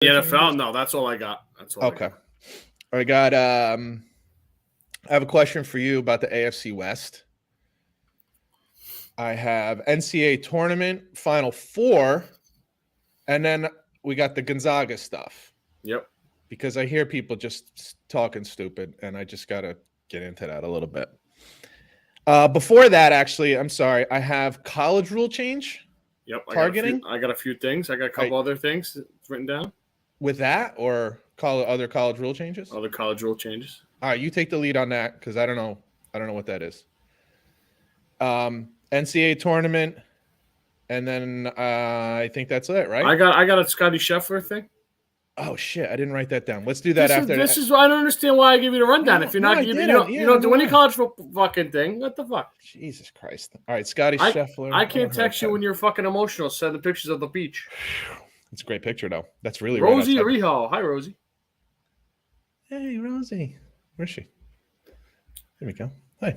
The NFL? No, that's all I got. That's all. Okay. I got. I have a question for you about the AFC West. I have NCAA tournament, Final Four, and then we got the Gonzaga stuff. Yep. Because I hear people just talking stupid, and I just got to get into that a little bit. Before that, actually, I'm sorry, I have college rule change. Yep. Targeting. I got a few things. I got a couple other things written down. With that, or other college rule changes? Other college rule changes. All right, you take the lead on that because I don't know what that is. NCAA tournament, and then I think that's it, right? I got a Scotty Scheffler thing. Oh shit! I didn't write that down. Let's do that after. This is I don't understand why I give you the rundown. If you're not giving, you don't do any college fucking thing. What the fuck? Jesus Christ! All right, Scotty Scheffler. I can't text you when you're fucking emotional. Send the pictures of the beach. It's a great picture, though. That's really Rosie Rehal. Hi, Rosie. Hey, Rosie. Where's she? There we go. Hi.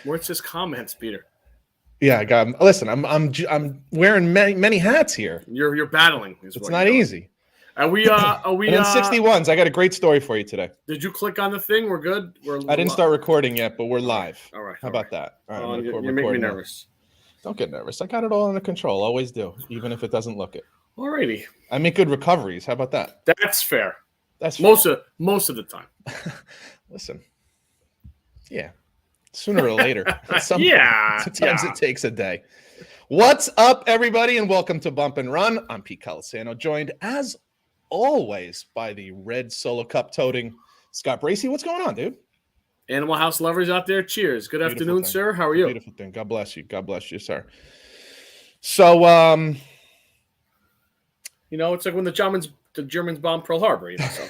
Where's his comments, Peter? Yeah, I got. Listen, I'm wearing many hats here. You're battling. It's not easy. Are we? And then 61s. I got a great story for you today. Did you click on the thing? We're good. I didn't start recording yet, but we're live. All right. How about that? All right. You make me nervous. Don't get nervous. I got it all under control. Always do, even if it doesn't look it. Alrighty. I make good recoveries. How about that? That's fair. That's fair. Most of the time. Listen. Yeah. Sooner or later. Sometimes it takes a day. What's up, everybody, and welcome to Bump and Run. I'm Pete Calisano, joined as always by the red Solo Cup toting Scott Bracey. What's going on, dude? Animal House lovers out there, cheers. Good afternoon, sir. How are you? Beautiful thing. God bless you. God bless you, sir. So, it's like when the Germans bombed Pearl Harbor, So.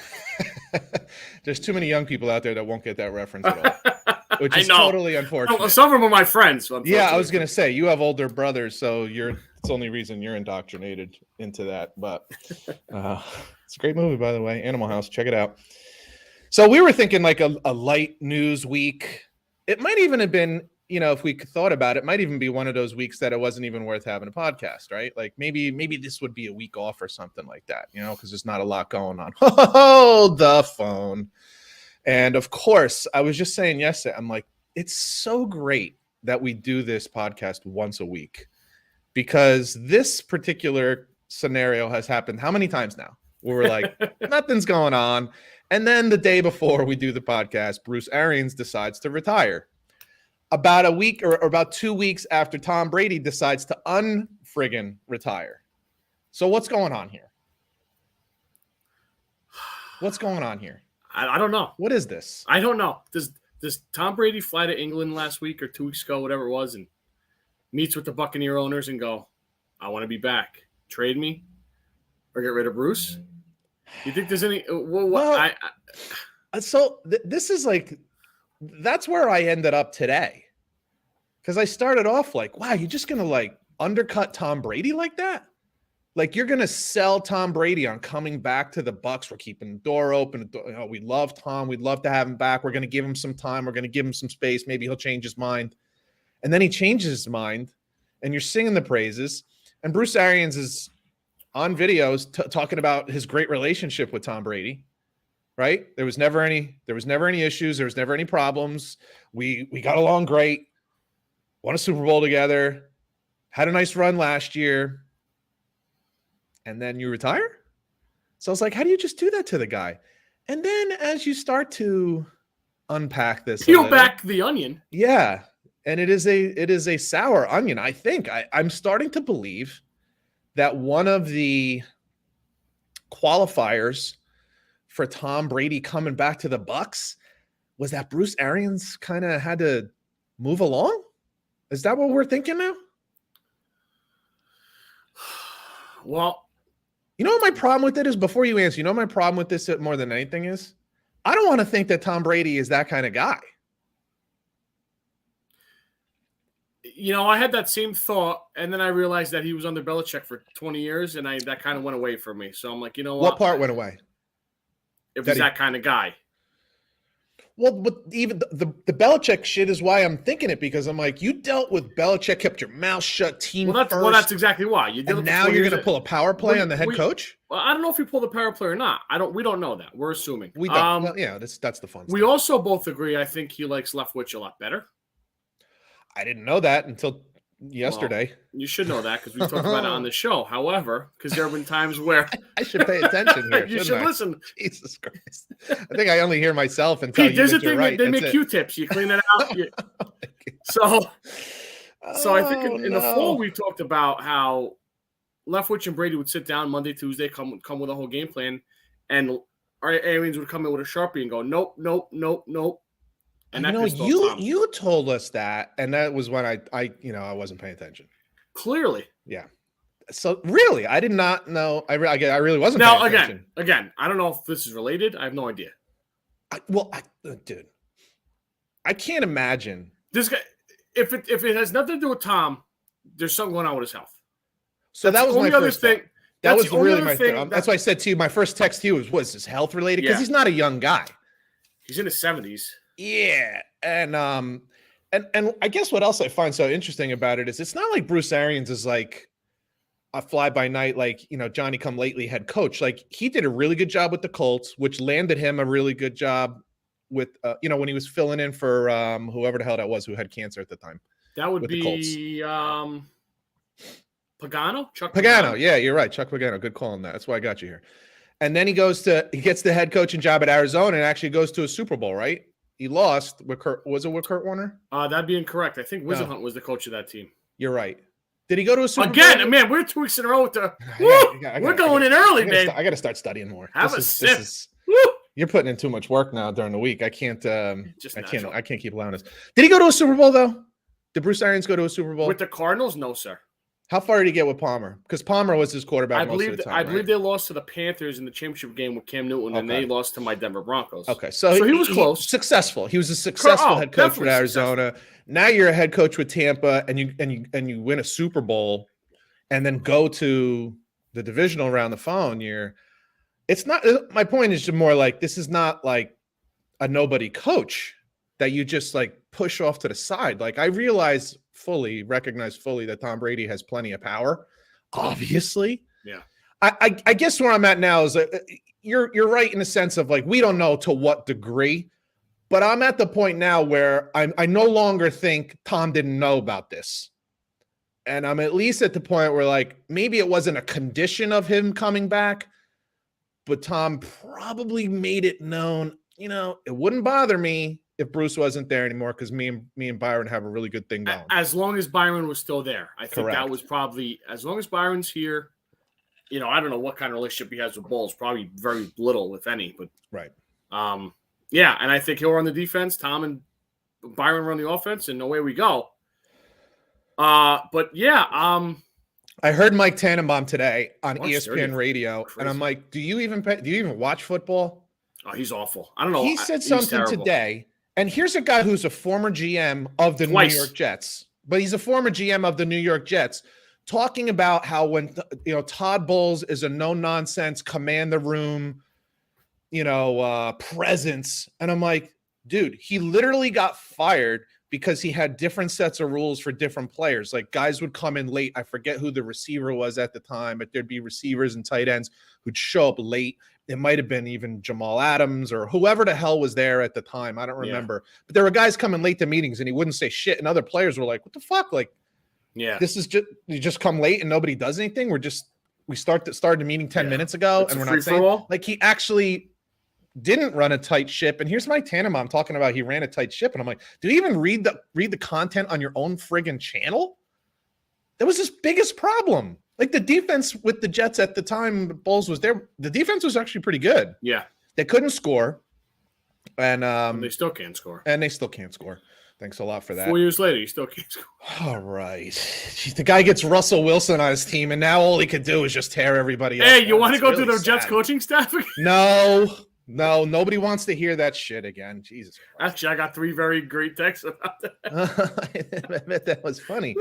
There's too many young people out there that won't get that reference at all. Which is totally unfortunate. Some of them are my friends. Yeah, I was going to say, you have older brothers, so it's the only reason you're indoctrinated into that. But it's a great movie, by the way. Animal House, check it out. So we were thinking like a light news week. It might even have been, if we thought about it, might even be one of those weeks that it wasn't even worth having a podcast, right? Like maybe this would be a week off or something like that, because there's not a lot going on. Oh, the phone. And of course, I was just saying yesterday, I'm like, it's so great that we do this podcast once a week because this particular scenario has happened how many times now? Where we're like, nothing's going on. And then the day before we do the podcast, Bruce Arians decides to retire. About a week or about 2 weeks after Tom Brady decides to unfriggin' retire. So what's going on here? What's going on here? I don't know. What is this? I don't know. Does Tom Brady fly to England last week or 2 weeks ago, whatever it was, and meets with the Buccaneer owners and go, I want to be back. Trade me or get rid of Bruce? You think there's any this is like that's where I ended up today. Because I started off like, wow, you're just going to like undercut Tom Brady like that? Like you're going to sell Tom Brady on coming back to the Bucs. We're keeping the door open. We love Tom. We'd love to have him back. We're going to give him some time. We're going to give him some space. Maybe he'll change his mind. And then he changes his mind and you're singing the praises. And Bruce Arians is on videos talking about his great relationship with Tom Brady, right? There was never any issues. There was never any problems. We got along great. Won a Super Bowl together. Had a nice run last year. And then you retire? So I was like, how do you just do that to the guy? And then as you start to unpack this, peel back the onion. Yeah. And it is a sour onion. I think I'm starting to believe that one of the qualifiers for Tom Brady coming back to the Bucs was that Bruce Arians kind of had to move along. Is that what we're thinking now? Well, you know what my problem with it is? Before you answer, my problem with this more than anything is? I don't want to think that Tom Brady is that kind of guy. I had that same thought, and then I realized that he was under Belichick for 20 years, and that kind of went away from me. So I'm like, what part went away? If he's that kind of guy. Well, but even the Belichick shit is why I'm thinking it, because I'm like, you dealt with Belichick, kept your mouth shut, team first. That's exactly why. You did and now you're going to pull a power play on the head coach? Well, I don't know if he pulled a power play or not. We don't know that. We're assuming. We don't. Well, yeah, that's the fun We stuff. also both agree. I think he likes Leftwich a lot better. I didn't know that until yesterday. Well, you should know that because we talked about it on the show. However, because there have been times where I should pay attention here. You should listen. Jesus Christ! I think I only hear myself and tell Pete, there's you a that you're thing right. they make Q-tips. You clean it out. So I think in the fall we talked about how Leftwich and Brady would sit down Monday, Tuesday, come with a whole game plan, and our aliens would come in with a Sharpie and go, nope, nope, nope, nope. And you told us that, and that was when I wasn't paying attention. Clearly, yeah. So really, I did not know. I really wasn't. Now paying attention. again, I don't know if this is related. I have no idea. Dude, I can't imagine this guy. If it has nothing to do with Tom, there's something going on with his health. So that was my first thing. That was really my thing. That's why I said to you, my first text to you was this health related? Because he's not a young guy. He's in his 70s. Yeah, and I guess what else I find so interesting about it is it's not like Bruce Arians is like a fly by night, like Johnny come lately head coach. Like he did a really good job with the Colts, which landed him a really good job with when he was filling in for whoever the hell that was who had cancer at the time. That would be Pagano. Chuck Pagano. Yeah, you're right, Chuck Pagano. Good call on that. That's why I got you here. And then he gets the head coaching job at Arizona and actually goes to a Super Bowl, right? He lost with Kurt Warner? That'd be incorrect. I think Wisenhunt was the coach of that team. You're right. Did he go to a Super Bowl? Again, man, we're 2 weeks in a row with we're going in early, man. I got to start studying more. Have a sip. You're putting in too much work now during the week. I can't keep allowing this. Did he go to a Super Bowl though? Did Bruce Arians go to a Super Bowl? With the Cardinals? No, sir. How far did he get with Palmer? Because Palmer was his quarterback most of the time. I believe they lost to the Panthers in the championship game with Cam Newton, and they lost to my Denver Broncos. Okay, so he was close. Successful. He was a successful head coach with Arizona. Successful. Now you're a head coach with Tampa, and you win a Super Bowl, and then go to the divisional round the following year. It's not. My point is just more like this is not like a nobody coach that you just like push off to the side. Like I recognize fully that Tom Brady has plenty of power. Obviously, yeah. I guess where I'm at now is you're right in the sense of like we don't know to what degree, but I'm at the point now where I no longer think Tom didn't know about this, and I'm at least at the point where like maybe it wasn't a condition of him coming back, but Tom probably made it known. It wouldn't bother me if Bruce wasn't there anymore because me and Byron have a really good thing going. As long as Byron was still there. I think that was probably, as long as Byron's here, I don't know what kind of relationship he has with Bulls. Probably very little, if any. But right. Yeah, and I think he'll run the defense. Tom and Byron run the offense, and away we go. But yeah, I heard Mike Tannenbaum today on ESPN Radio, and I'm like, do you even watch football? Oh, he's awful. I don't know. He said something today. And here's a guy who's a former GM of the New York Jets, but he's a former GM of the New York Jets, talking about how when Todd Bowles is a no-nonsense, command the room, presence, and I'm like, dude, he literally got fired because he had different sets of rules for different players. Like guys would come in late. I forget who the receiver was at the time, but there'd be receivers and tight ends who'd show up late. It might have been even Jamal Adams or whoever the hell was there at the time. I don't remember. Yeah. But there were guys coming late to meetings and he wouldn't say shit. And other players were like, what the fuck? Like, this is just, you just come late and nobody does anything. We started the meeting 10 minutes ago and we're not saying like he actually didn't run a tight ship. And here's Mike Tannenbaum talking about he ran a tight ship. And I'm like, do you even read the content on your own friggin' channel? That was his biggest problem. Like the defense with the Jets at the time Bulls was there. The defense was actually pretty good. Yeah. They couldn't score. And they still can't score. And they still can't score. Thanks a lot for that. 4 years later, you still can't score. All right. Jeez, the guy gets Russell Wilson on his team, and now all he could do is just tear everybody up. Hey, you want to go to the Jets coaching staff again? No, nobody wants to hear that shit again. Jesus Christ. Actually, I got 3 very great texts about that. I bet that was funny.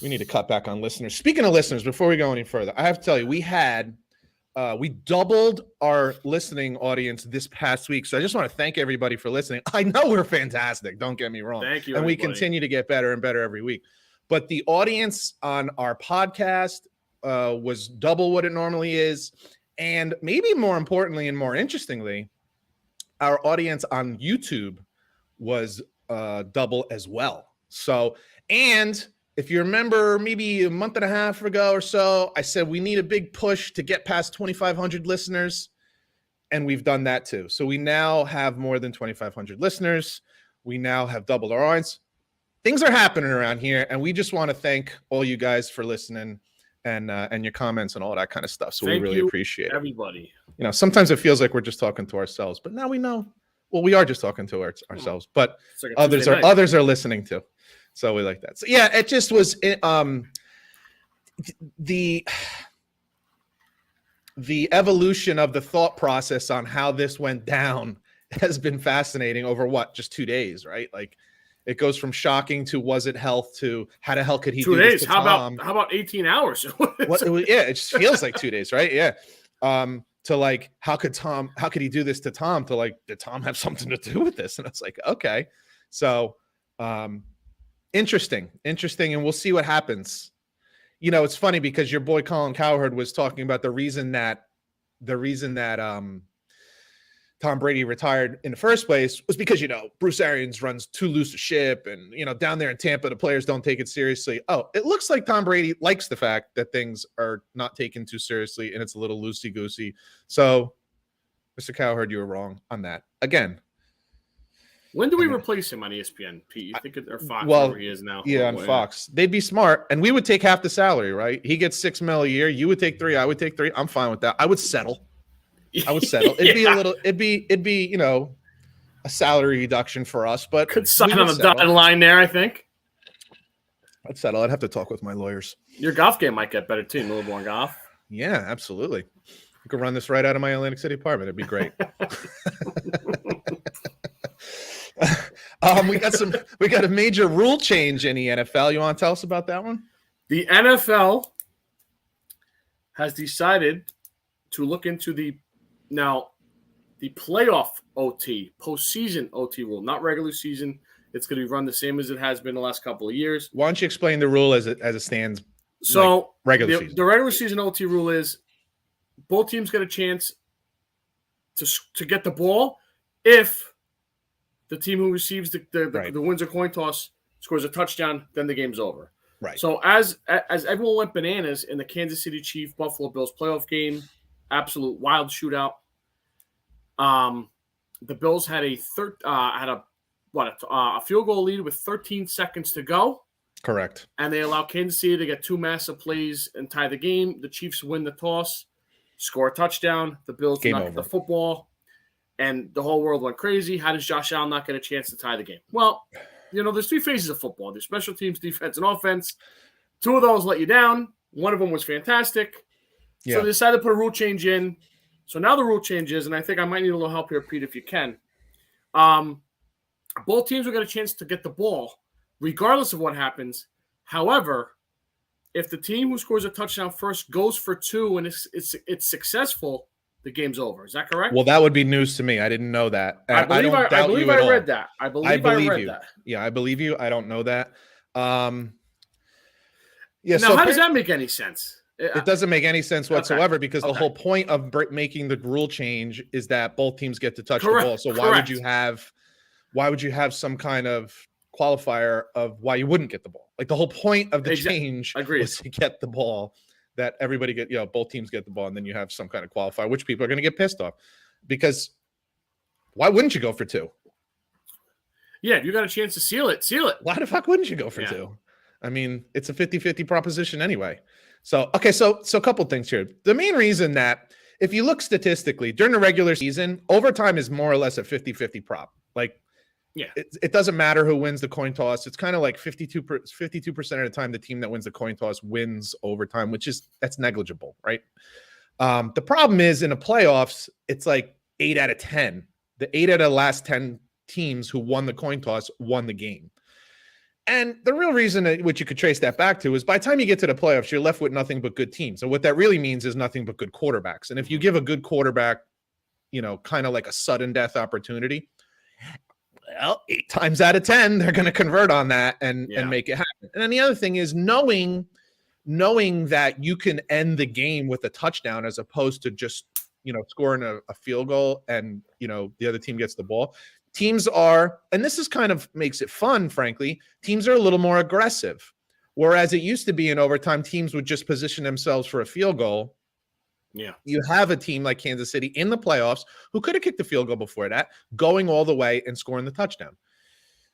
We need to cut back on listeners. Speaking of listeners, before we go any further, I have to tell you, we had we doubled our listening audience this past week. So I just want to thank everybody for listening. I know we're fantastic. Don't get me wrong. Thank you, and everybody. we continue to get better and better every week. But the audience on our podcast was double what it normally is. And maybe more importantly and more interestingly, our audience on YouTube was double as well. So, and if you remember, maybe a month and a half ago or so, I said we need a big push to get past 2,500 listeners, and we've done that too. So we now have more than 2,500 listeners. We now have doubled our audience. Things are happening around here, and we just want to thank all you guys for listening and your comments and all that kind of stuff. So we really appreciate it. Everybody. You know, sometimes it feels like we're just talking to ourselves, but now we know. Well, we are just talking to ourselves, but like others are listening too. So we like that. So yeah, it just was the evolution of the thought process on how this went down has been fascinating over just 2 days, right? Like it goes from shocking to was it health to how the hell could he 2 do days? This to how Tom? about 18 hours? Yeah, it just feels like 2 days, right? Yeah. To like, how could he do this to Tom? To like, did Tom have something to do with this? And it's like, okay. So interesting. And we'll see what happens. You know, it's funny because your boy Colin Cowherd was talking about the reason that Tom Brady retired in the first place was because, you know, Bruce Arians runs too loose a ship, and, you know, down there in Tampa, the players don't take it seriously. Oh, it looks like Tom Brady likes the fact that things are not taken too seriously and it's a little loosey-goosey. So, Mr. Cowherd, you were wrong on that. Again. When do we replace him on ESPN, Pete? You think or Fox, where he is now? Yeah, on Fox. They'd be smart, and we would take half the salary, right? He gets $6 million a year. You would take $3 million. I would take $3 million. I'm fine with that. I would settle. It'd be, you know, a salary reduction for us, but could sign on the dotted line there, I think. I'd settle. I'd have to talk with my lawyers. Your golf game might get better too, a little more golf. Yeah, absolutely. I could run this right out of my Atlantic City apartment. It'd be great. We got a major rule change in the NFL. You want to tell us about that one? The NFL has decided to look into the playoff OT, postseason OT rule, not regular season. It's going to be run the same as it has been the last couple of years. Why don't you explain the rule as it stands? So like regular season. The regular season OT rule is both teams get a chance to get the ball if the team who receives the wins or coin toss scores a touchdown, then the game's over. Right. So as everyone went bananas in the Kansas City Chiefs Buffalo Bills playoff game, absolute wild shootout. The Bills had a field goal lead with 13 seconds to go. Correct. And they allowed Kansas City to get two massive plays and tie the game. The Chiefs win the toss, score a touchdown. The Bills knock the football, and the whole world went crazy. How does Josh Allen not get a chance to tie the game? Well, you know, there's three phases of football. There's special teams, defense, and offense. Two of those let you down. One of them was fantastic. Yeah. So they decided to put a rule change in. So now the rule change is, and I think I might need a little help here, Pete, if you can. Both teams will get a chance to get the ball, regardless of what happens. However, if the team who scores a touchdown first goes for two and it's successful, the game's over. Is that correct? Well, that would be news to me. I didn't know that. I believe I read that. I believe you. That. Yeah, I believe you. I don't know that. Now, how does that make any sense? It doesn't make any sense whatsoever because the whole point of making the rule change is that both teams get to touch the ball. So why would you have some kind of qualifier of why you wouldn't get the ball? Like the whole point of the change was to get the ball, that everybody both teams get the ball, and then you have some kind of qualifier, which people are going to get pissed off because why wouldn't you go for two? Yeah, if you got a chance to seal it. Why the fuck wouldn't you go for two? I mean, it's a 50-50 proposition anyway. So a couple things here. The main reason that if you look statistically during the regular season, overtime is more or less a 50-50 prop. Like, it doesn't matter who wins the coin toss. It's kind of like 52% of the time the team that wins the coin toss wins overtime, that's negligible, right? The problem is in the playoffs, it's like 8 out of 10. The 8 out of the last 10 teams who won the coin toss won the game. And the real reason which you could trace that back to is by the time you get to the playoffs, you're left with nothing but good teams. And what that really means is nothing but good quarterbacks. And if you give a good quarterback, kind of like a sudden death opportunity, well, 8 times out of 10, they're going to convert on that and make it happen. And then the other thing is knowing that you can end the game with a touchdown as opposed to just, scoring a field goal and, the other team gets the ball. Teams are, and this is kind of makes it fun, frankly, teams are a little more aggressive. Whereas it used to be in overtime, teams would just position themselves for a field goal. Yeah. You have a team like Kansas City in the playoffs who could have kicked the field goal before that, going all the way and scoring the touchdown.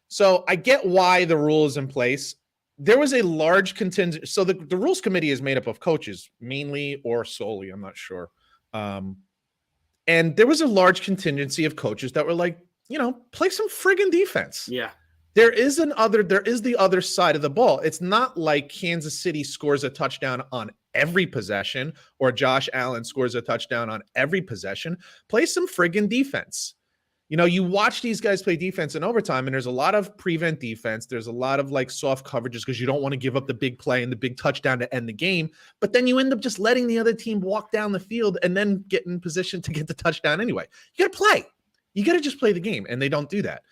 So I get why the rule is in place. There was a large contingent. So the rules committee is made up of coaches, mainly or solely, I'm not sure. And there was a large contingency of coaches that were like, play some friggin' defense. Yeah. There is the other side of the ball. It's not like Kansas City scores a touchdown on every possession or Josh Allen scores a touchdown on every possession. Play some friggin' defense. You watch these guys play defense in overtime, and there's a lot of prevent defense. There's a lot of like soft coverages because you don't want to give up the big play and the big touchdown to end the game. But then you end up just letting the other team walk down the field and then get in position to get the touchdown anyway. You got to play. You got to just play the game, and they don't do that.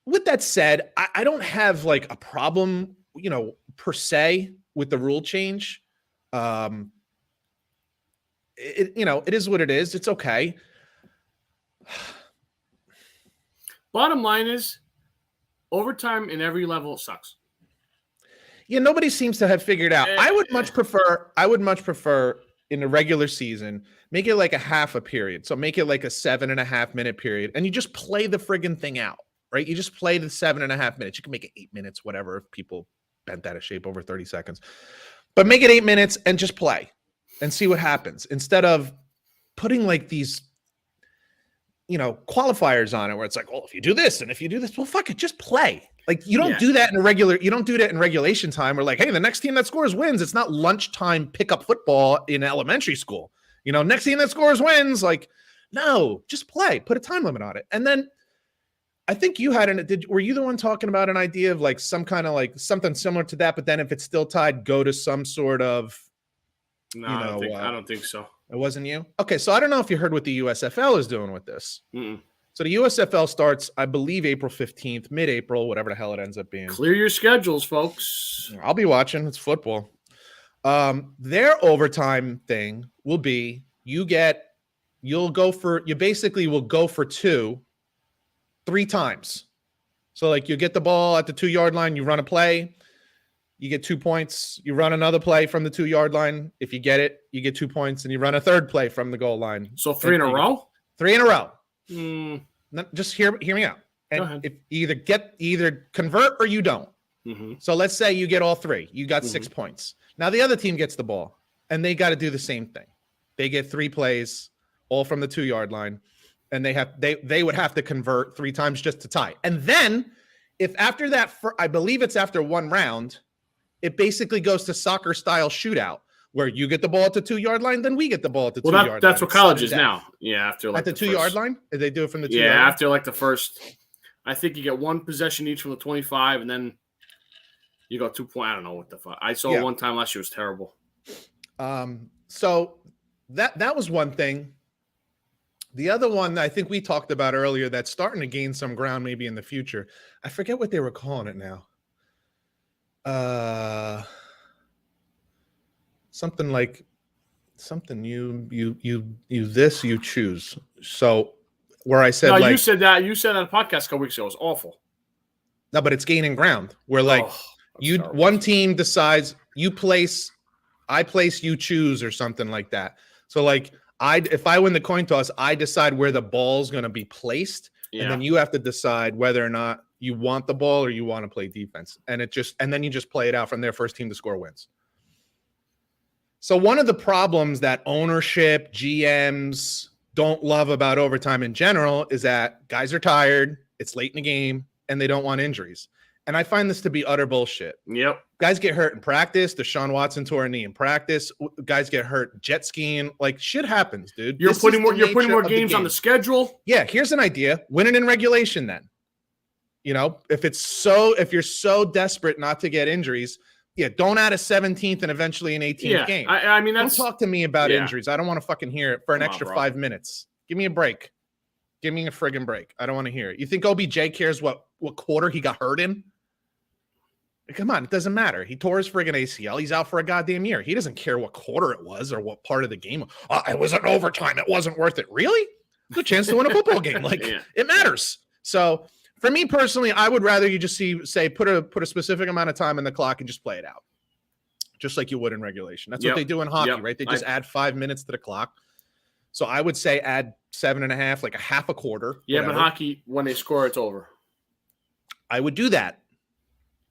With that said, I don't have like a problem, per se with the rule change. It is what it is. It's okay. Bottom line is, overtime in every level sucks. Yeah, nobody seems to have figured out. I would much prefer in the regular season, make it like a half a period. So make it like a 7.5 minute period, and you just play the friggin' thing out, right? You just play the 7.5 minutes. You can make it 8 minutes, whatever, if people bent that of shape over 30 seconds. But make it 8 minutes and just play and see what happens instead of putting like these qualifiers on it where it's like, well, if you do this and if you do this, well, fuck it, just play. Like you don't do that in regulation time. We're like, hey, the next team that scores wins. It's not lunchtime pickup football in elementary school. Next team that scores wins. Like, no, just play. Put a time limit on it. And then I think you had were you the one talking about an idea of like some kind of like something similar to that? But then if it's still tied, go to some sort of. No, I don't think so. It wasn't you? Okay, so I don't know if you heard what the USFL is doing with this. Mm-mm. So the USFL starts, I believe, April 15th, mid-April, whatever the hell it ends up being. Clear your schedules, folks. I'll be watching. It's football. Their overtime thing will be you basically will go for 2 3 times. So like you get the ball at the 2-yard line, you run a play. You get 2 points. You run another play from the 2-yard line. If you get it, you get 2 points, and you run a third play from the goal line. So 3 in a row? 3 in a row. Just hear me out. And if you either convert or you don't. Mm-hmm. So let's say you get all 3. You got 6 points. Now the other team gets the ball, and they got to do the same thing. They get 3 plays, all from the 2-yard line, and they would have to convert 3 times just to tie. And then if after that, I believe it's after 1 round, it basically goes to soccer style shootout where you get the ball at the 2-yard line, then we get the ball at the 2-yard line. That's what college is now. Yeah, after like at the 2-yard line, did they do it from the 2-yard line? Yeah, after like the first, I think you get 1 possession each from the 25, and then you go 2 points. I don't know what the fuck. I saw one time last year, it was terrible. So that was one thing. The other one I think we talked about earlier that's starting to gain some ground maybe in the future. I forget what they were calling it now. Something like you choose. So where I said, you said that on a podcast a couple weeks ago. It was awful. No, but it's gaining ground. Where like one team decides I place, you choose, or something like that. So like if I win the coin toss, I decide where the ball's going to be placed, and then you have to decide whether or not you want the ball or you want to play defense. And then you just play it out from there. First team to score wins. So one of the problems that ownership, GMs don't love about overtime in general is that guys are tired, it's late in the game, and they don't want injuries. And I find this to be utter bullshit. Yep. Guys get hurt in practice. Deshaun Watson tore a knee in practice. Guys get hurt jet skiing. Like shit happens, dude. You're putting more games on the schedule. Yeah, here's an idea. Win it in regulation then. If you're so desperate not to get injuries, don't add a 17th and eventually an 18th game. I mean, don't talk to me about injuries. I don't want to fucking hear it for an extra 5 minutes. Give me a break. Give me a friggin' break. I don't want to hear it. You think OBJ cares what quarter he got hurt in? Come on, it doesn't matter. He tore his friggin' ACL. He's out for a goddamn year. He doesn't care what quarter it was or what part of the game. It was an overtime. It wasn't worth it. Really? Good chance to win a football game. It matters. So for me personally, I would rather you just say put a specific amount of time in the clock and just play it out, just like you would in regulation. That's what they do in hockey, right? They just add 5 minutes to the clock. So I would say add 7.5, like a half a quarter. Yeah, whatever. But hockey, when they score, it's over. I would do that.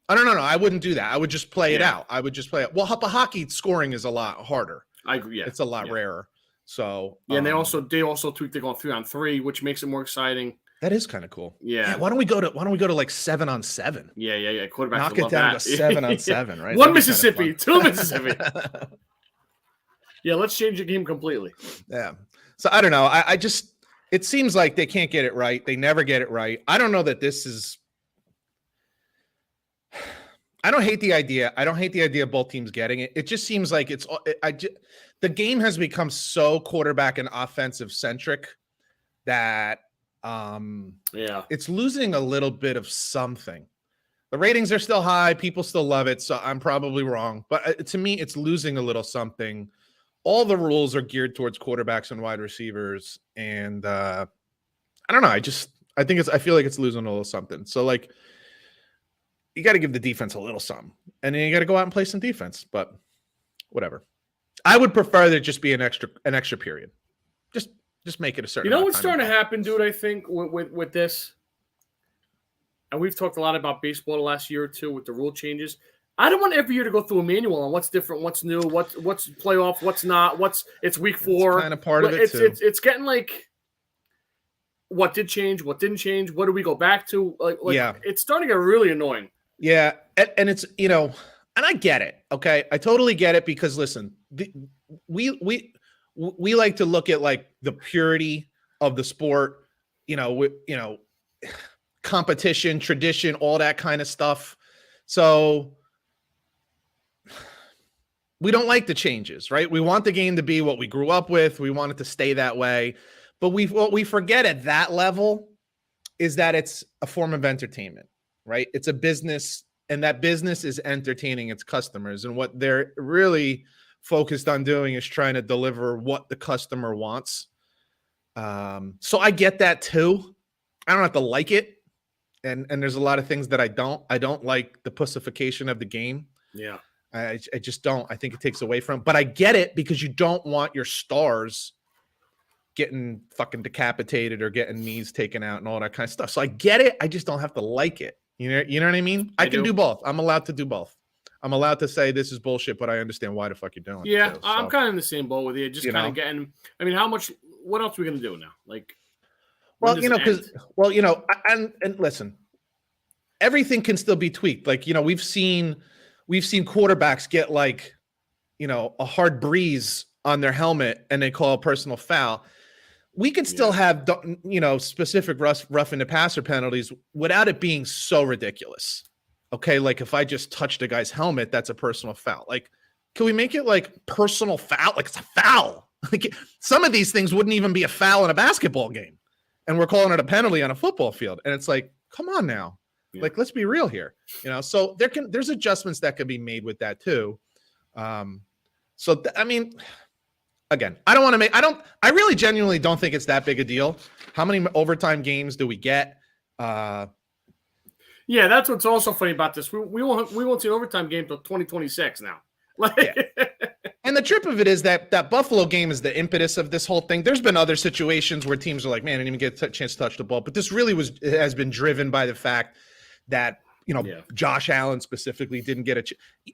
No. I wouldn't do that. I would just play it out. I would just play it. Well, hockey scoring is a lot harder. I agree. Yeah. It's a lot rarer. So and they also tweak. They're going 3-on-3, which makes it more exciting. That is kind of cool. Yeah. Why don't we go to like 7-on-7? Yeah. Quarterback. Knock it down to 7-on-7, right? One Mississippi, two Mississippi. Yeah, let's change the game completely. Yeah. So I don't know. I just it seems like they can't get it right. They never get it right. I don't know that this is. I don't hate the idea. I don't hate the idea of both teams getting it. It just seems like the game has become so quarterback and offensive centric that it's losing a little bit of something. The ratings are still high. People still love it. So I'm probably wrong. But to me, it's losing a little something. All the rules are geared towards quarterbacks and wide receivers. And I don't know. I feel like it's losing a little something. So you got to give the defense a little something, and then you got to go out and play some defense. But whatever. I would prefer there just be an extra period. Just make it a certain. You know what's starting to happen, dude? I think with this, and we've talked a lot about baseball the last year or two with the rule changes. I don't want every year to go through a manual on what's different, what's new, what's playoff, what's not, it's week 4. Kind of part of it too. It's getting like. What did change? What didn't change? What do we go back to? It's starting to get really annoying. Yeah, and it's and I get it. Okay, I totally get it because listen, we like to look at like the purity of the sport, competition, tradition, all that kind of stuff. So we don't like the changes, right? We want the game to be what we grew up with. We want it to stay that way. But what we forget at that level is that it's a form of entertainment, right? It's a business, and that business is entertaining its customers. And what they're really focused on doing is trying to deliver what the customer wants. So I get that too. I don't have to like it. And there's a lot of things that I don't like the pussification of the game. Yeah. I just don't. I think it takes away from it. But I get it because you don't want your stars getting fucking decapitated or getting knees taken out and all that kind of stuff. So I get it. I just don't have to like it. You know what I mean? I can do both. I'm allowed to do both. I'm allowed to say this is bullshit, but I understand why the fuck you're doing it. Yeah, I'm kind of in the same boat with you. Just kind of getting. I mean, what else are we gonna do now? And listen, everything can still be tweaked. We've seen quarterbacks get a hard breeze on their helmet and they call a personal foul. We could still have, specific roughing the passer penalties without it being so ridiculous. Okay. If I just touched a guy's helmet, that's a personal foul. Can we make it personal foul? It's a foul. Some of these things wouldn't even be a foul in a basketball game. And we're calling it a penalty on a football field. And it's come on now. Yeah. Let's be real here. So there's adjustments that can be made with that too. Again, I really genuinely don't think it's that big a deal. How many overtime games do we get? Yeah, that's what's also funny about this. We won't see an overtime game until 2026 now. And the trip of it is that Buffalo game is the impetus of this whole thing. There's been other situations where teams are like, man, I didn't even get a chance to touch the ball. But this really has been driven by the fact that Josh Allen specifically didn't get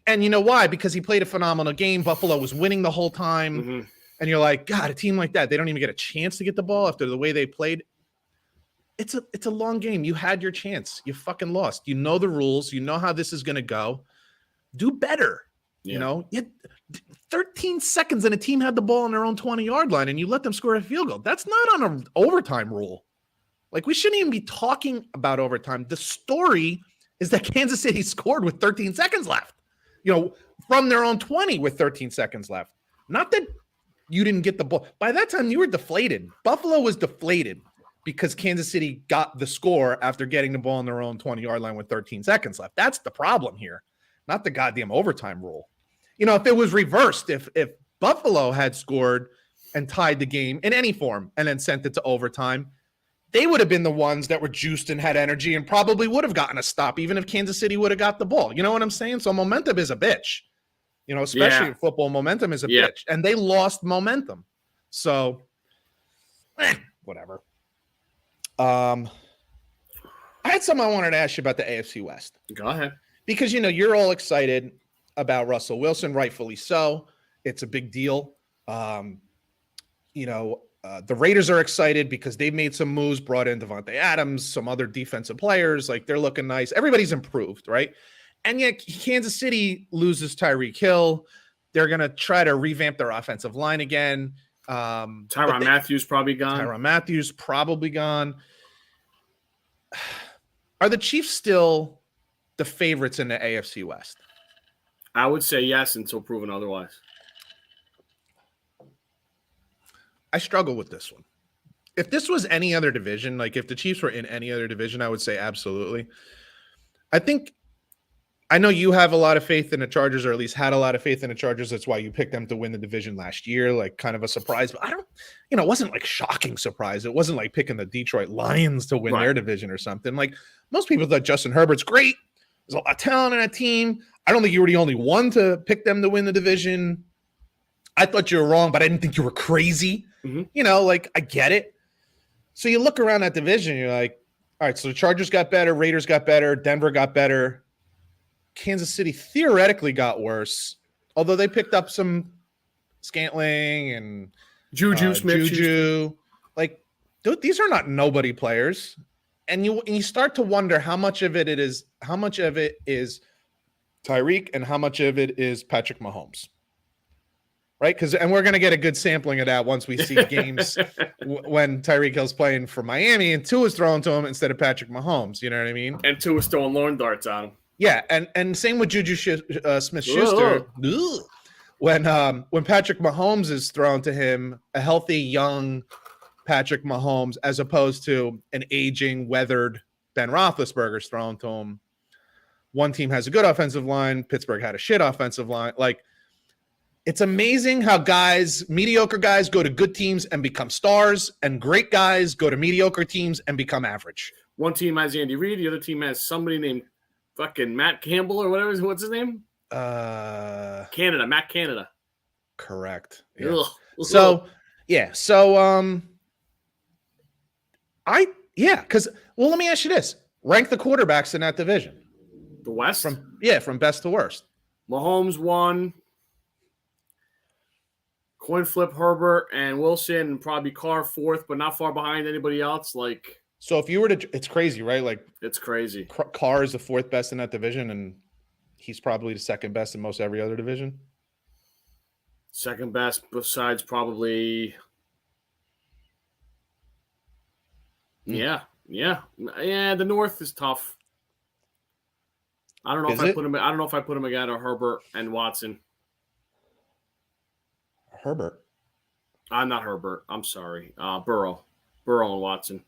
and you know why? Because he played a phenomenal game. Buffalo was winning the whole time. Mm-hmm. And you're like, God, a team like that, they don't even get a chance to get the ball after the way they played. It's a long game. You had your chance. You fucking lost. You know the rules. You know how this is going to go. Do better. You had 13 seconds and a team had the ball on their own 20-yard line and you let them score a field goal. That's not on an overtime rule. Like, we shouldn't even be talking about overtime. The story is that Kansas City scored with 13 seconds left, from their own 20 with 13 seconds left. Not that you didn't get the ball. By that time, you were deflated. Buffalo was deflated because Kansas City got the score after getting the ball on their own 20-yard line with 13 seconds left. That's the problem here, not the goddamn overtime rule. If it was reversed, if Buffalo had scored and tied the game in any form and then sent it to overtime, they would have been the ones that were juiced and had energy and probably would have gotten a stop, even if Kansas City would have got the ball. You know what I'm saying? So momentum is a bitch. Especially in football, momentum is a bitch. And they lost momentum. So, whatever. I had something I wanted to ask you about the AFC West. Go ahead. Because, you're all excited about Russell Wilson, rightfully so. It's a big deal. The Raiders are excited because they've made some moves, brought in Devontae Adams, some other defensive players. Like, they're looking nice. Everybody's improved, right? And yet Kansas City loses Tyreek Hill. They're going to try to revamp their offensive line again. Tyrann Mathieu probably gone. Tyrann Mathieu probably gone. Are the Chiefs still the favorites in the AFC West? I would say yes until proven otherwise. I struggle with this one. If this was any other division, like if the Chiefs were in any other division, I would say absolutely. I know you have a lot of faith in the Chargers, or at least had a lot of faith in the Chargers. That's why you picked them to win the division last year, like kind of a surprise. But it wasn't like shocking surprise. It wasn't like picking the Detroit Lions to win their division or something. Like, most people thought Justin Herbert's great. There's a lot of talent on that team. I don't think you were the only one to pick them to win the division. I thought you were wrong, but I didn't think you were crazy. Mm-hmm. I get it. So you look around that division, you're like, all right, so the Chargers got better, Raiders got better, Denver got better. Kansas City theoretically got worse, although they picked up some Scantling and Juju Smith. Juju. Like, dude, these are not nobody players. And you start to wonder how much of it is Tyreek and how much of it is Patrick Mahomes. Right? And we're going to get a good sampling of that once we see games when Tyreek Hill's playing for Miami and Tua's throwing to him instead of Patrick Mahomes. You know what I mean? And Tua's throwing lawn darts on him. Yeah, and same with Juju Smith-Schuster. When Patrick Mahomes is thrown to him, a healthy, young Patrick Mahomes, as opposed to an aging, weathered Ben Roethlisberger's thrown to him. One team has a good offensive line. Pittsburgh had a shit offensive line. Like, it's amazing how mediocre guys go to good teams and become stars, and great guys go to mediocre teams and become average. One team has Andy Reid. The other team has somebody named fucking Matt Campbell or whatever. What's his name? Matt Canada. Correct. Yeah. So, let me ask you this. Rank the quarterbacks in that division. The West? From best to worst. Mahomes won. Coin flip Herbert and Wilson, probably Carr fourth, but not far behind anybody else. Like, so if you were to, it's crazy, right? Like, it's crazy. Carr is the fourth best in that division, and he's probably the second best in most every other division. Second best, besides probably. Yeah. The North is tough. I don't know if I put him again or Herbert and Watson. Herbert. I'm not Herbert. I'm sorry. Burrow and Watson.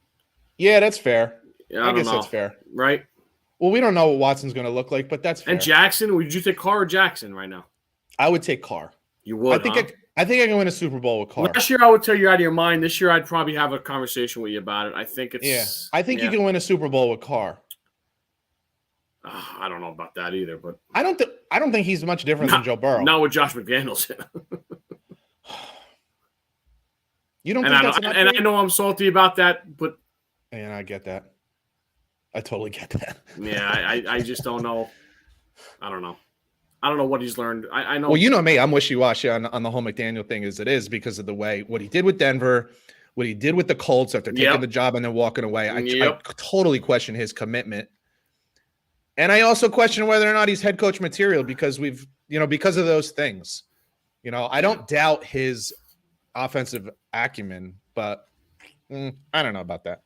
Yeah, that's fair. Yeah, I guess that's fair. Right? Well, we don't know what Watson's going to look like, but that's fair. And Jackson, would you take Carr or Jackson right now? I would take Carr. You would, I think I can win a Super Bowl with Carr. Last year, I would tell you out of your mind. This year, I'd probably have a conversation with you about it. I think it's... Yeah. I think you can win a Super Bowl with Carr. I don't know about that either, but... I don't think he's much different than Joe Burrow. Not with Josh McDaniels. You don't think that's an upgrade? And I know I'm salty about that, but... And I get that. I totally get that. Yeah, I just don't know. I don't know. I don't know what he's learned. I know. Well, you know me. I'm wishy-washy on the whole McDaniel thing as it is because of the way what he did with Denver, what he did with the Colts after taking the job and then walking away. I totally question his commitment. And I also question whether or not he's head coach material because because of those things. I don't doubt his offensive acumen, but I don't know about that.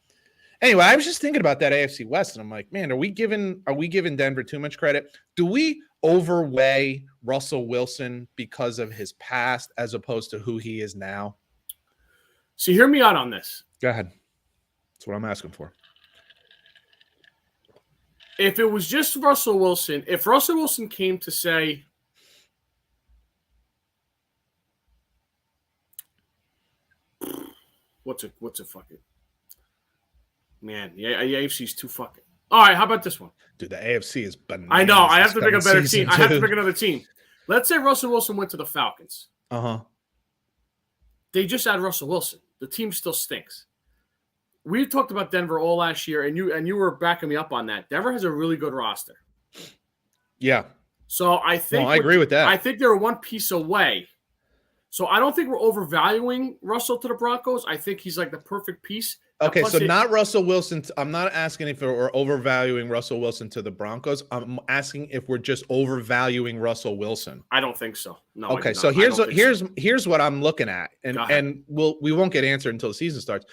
Anyway, I was just thinking about that AFC West, and I'm like, man, are we giving Denver too much credit? Do we overweigh Russell Wilson because of his past as opposed to who he is now? So hear me out on this. Go ahead. That's what I'm asking for. If it was just Russell Wilson, if Russell Wilson came to say, what's a fucking man? The AFC is too fucking. All right, how about this one? Dude, the AFC is bananas. I know. I have to pick a better team. Dude. I have to pick another team. Let's say Russell Wilson went to the Falcons. They just had Russell Wilson. The team still stinks. We talked about Denver all last year, and you were backing me up on that. Denver has a really good roster. Yeah. So I think I agree with that. I think they're one piece away. So I don't think we're overvaluing Russell to the Broncos. I think he's like the perfect piece. Okay, so not Russell Wilson. I'm not asking if we're overvaluing Russell Wilson to the Broncos. I'm asking if we're just overvaluing Russell Wilson. I don't think so. No. Okay, so here's what I'm looking at, and we won't get answered until the season starts.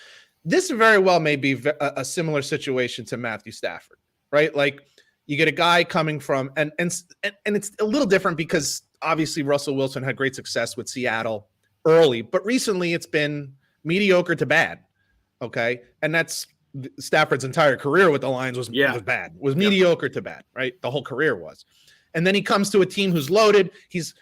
This very well may be a similar situation to Matthew Stafford, right? Like you get a guy coming from, and it's a little different because obviously Russell Wilson had great success with Seattle early, but recently it's been mediocre to bad. Okay. And that's Stafford's entire career with the Lions was bad, was mediocre to bad, right? The whole career was. And then he comes to a team who's loaded. He's,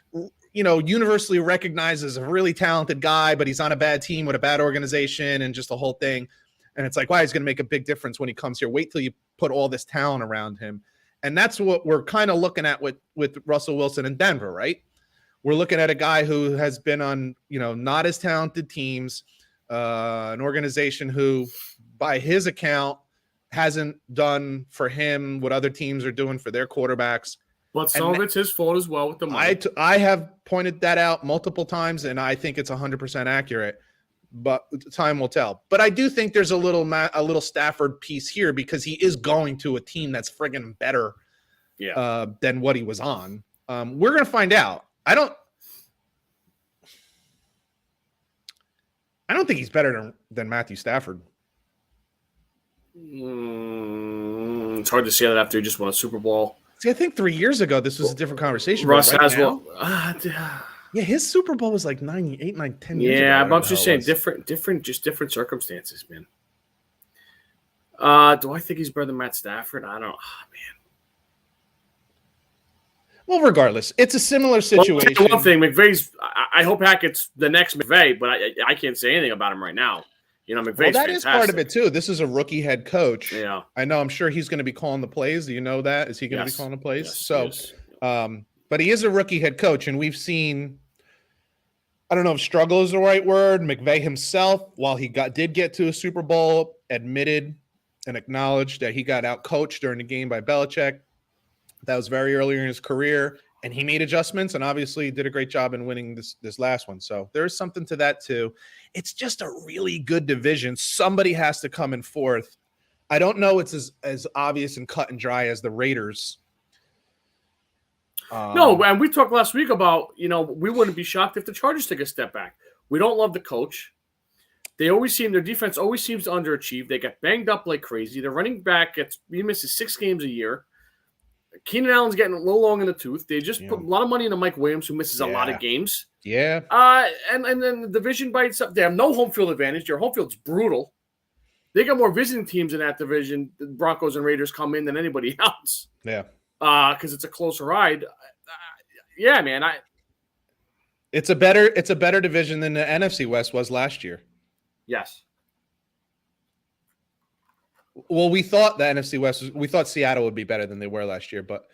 universally recognized as a really talented guy, but he's on a bad team with a bad organization and just the whole thing. And it's like, wow, he's going to make a big difference when he comes here. Wait till you put all this talent around him. And that's what we're kind of looking at with Russell Wilson in Denver, right? We're looking at a guy who has been on, not as talented teams, an organization who, by his account, hasn't done for him what other teams are doing for their quarterbacks. But some of it's his fault as well with the money. I have pointed that out multiple times, and I think it's 100% accurate. But time will tell. But I do think there's a little Stafford piece here because he is going to a team that's friggin' better than what he was on. We're going to find out. I don't think he's better than Matthew Stafford. It's hard to say that after he just won a Super Bowl. See, I think 3 years ago this was a different conversation. Russ has well. Yeah, his Super Bowl was like 10 years ago. Yeah, but I'm just saying different circumstances, man. Do I think he's better than Matt Stafford? I don't. Man. Well, regardless, it's a similar situation. Well, one thing, McVay's. I hope Hackett's the next McVay, but I can't say anything about him right now. McVay's that fantastic. Is part of it too. This is a rookie head coach. Yeah, I know. I'm sure he's going to be calling the plays. Do you know that? Is he going to be calling the plays? Yes, but he is a rookie head coach, and we've seen. I don't know if struggle is the right word. McVay himself, while he did get to a Super Bowl, admitted and acknowledged that he got out coached during the game by Belichick. That was very early in his career, and he made adjustments and obviously did a great job in winning this last one. So there's something to that too. It's just a really good division. Somebody has to come in fourth. I don't know it's as obvious and cut and dry as the Raiders. No, and we talked last week about, we wouldn't be shocked if the Chargers take a step back. We don't love the coach. Their defense always seems to underachieve. They get banged up like crazy. Their running back he misses 6 games a year. Keenan Allen's getting a little long in the tooth. They just put a lot of money into Mike Williams, who misses a lot of games. Yeah. And then the division by itself, they have no home field advantage. Their home field's brutal. They got more visiting teams in that division. The Broncos and Raiders come in than anybody else. Yeah. Because it's a closer ride. Yeah, man. It's a better division than the NFC West was last year. Yes. Well, we thought the NFC West we thought Seattle would be better than they were last year, but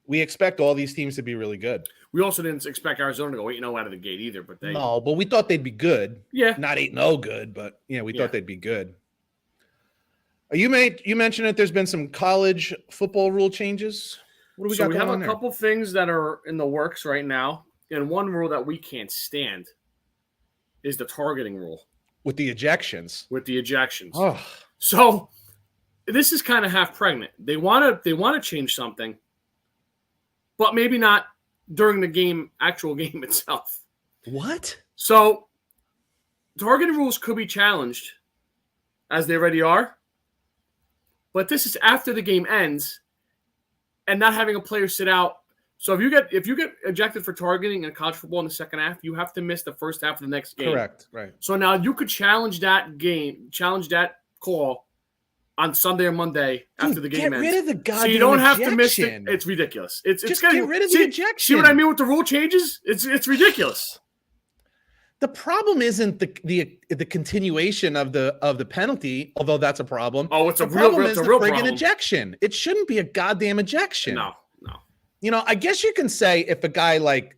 we expect all these teams to be really good. We also didn't expect Arizona to go 8-0 out of the gate either, but but we thought they'd be good. Yeah. Not 8-0 good, but we thought they'd be good. You mentioned that there's been some college football rule changes. What do we got going on there? We have a couple things that are in the works right now, and one rule that we can't stand is the targeting rule. With the ejections. Oh. So this is kind of half pregnant. They want to change something, but maybe not during the actual game itself. What? So targeting rules could be challenged, as they already are. But this is after the game ends and not having a player sit out. So if you get ejected for targeting in college football in the second half, you have to miss the first half of the next game. Correct. Right. So now you could challenge that call on Sunday or Monday after the game ends. Get rid of the goddamn so you don't have ejection. to miss it. It's ridiculous. It's just getting, get rid of the ejection. See what I mean with the rule changes? It's ridiculous. The problem isn't the continuation of the penalty, although that's a problem. Oh, it's a the real problem is the problem. friggin' ejection. It shouldn't be a goddamn ejection. No. You know, I guess you can say if a guy like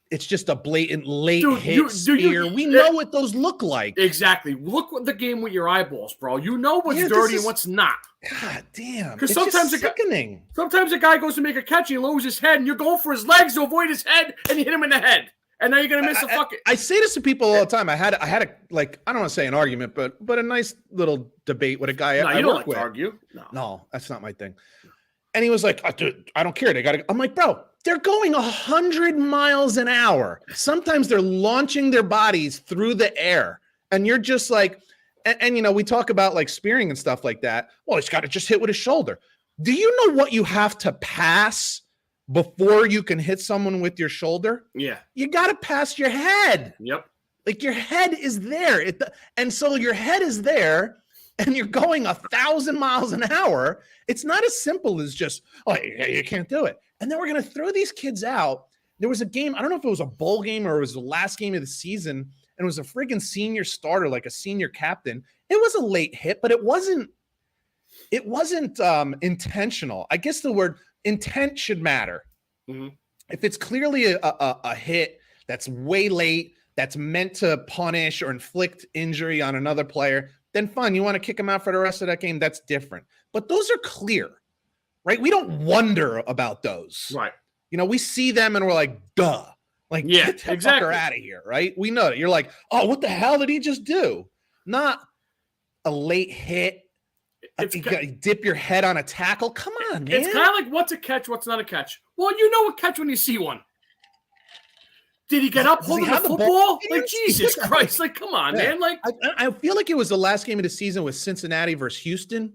it's just a blatant late hit spear. We know what those look like. Exactly. Look at the game with your eyeballs, bro. You know what's dirty and what's not. God damn. Because sometimes a guy goes to make a catch and he lowers his head and you're going for his legs to avoid his head and you hit him in the head. And now you're gonna miss a fucking. I say this to people all the time. I had a like I don't want to say an argument, but a nice little debate with a guy. No, you don't like to argue. No, that's not my thing. And he was like, oh, dude, I don't care. They gotta. I'm like, bro, they're going 100 miles an hour. Sometimes they're launching their bodies through the air, and you're just like, and you know, we talk about like spearing and stuff like that. Well, he's got to just hit with his shoulder. Do you know what you have to pass before you can hit someone with your shoulder? Yeah. You got to pass your head. Yep. Like your head is there. And so your head is there and you're going 1,000 miles an hour. It's not as simple as just, oh, you can't do it. And then we're going to throw these kids out. There was a game. I don't know if it was a bowl game or it was the last game of the season. And it was a friggin' senior starter, like a senior captain. It was a late hit, but it wasn't intentional. I guess the word intent should matter. Mm-hmm. If it's clearly a hit that's way late, that's meant to punish or inflict injury on another player, then fine. You want to kick him out for the rest of that game? That's different. But those are clear, right? We don't wonder about those. Right. You know, we see them and we're like, duh. Like, yeah, get the exactly. fucker out of here, right? We know it. You're like, oh, what the hell did he just do? Not a late hit. You got to dip your head on a tackle. Come on, man. It's kind of like what's a catch, what's not a catch. Well, you know a catch when you see one. Did he get up holding the football? Like, Jesus Christ. Like, come on, man. Like, I feel like it was the last game of the season with Cincinnati versus Houston.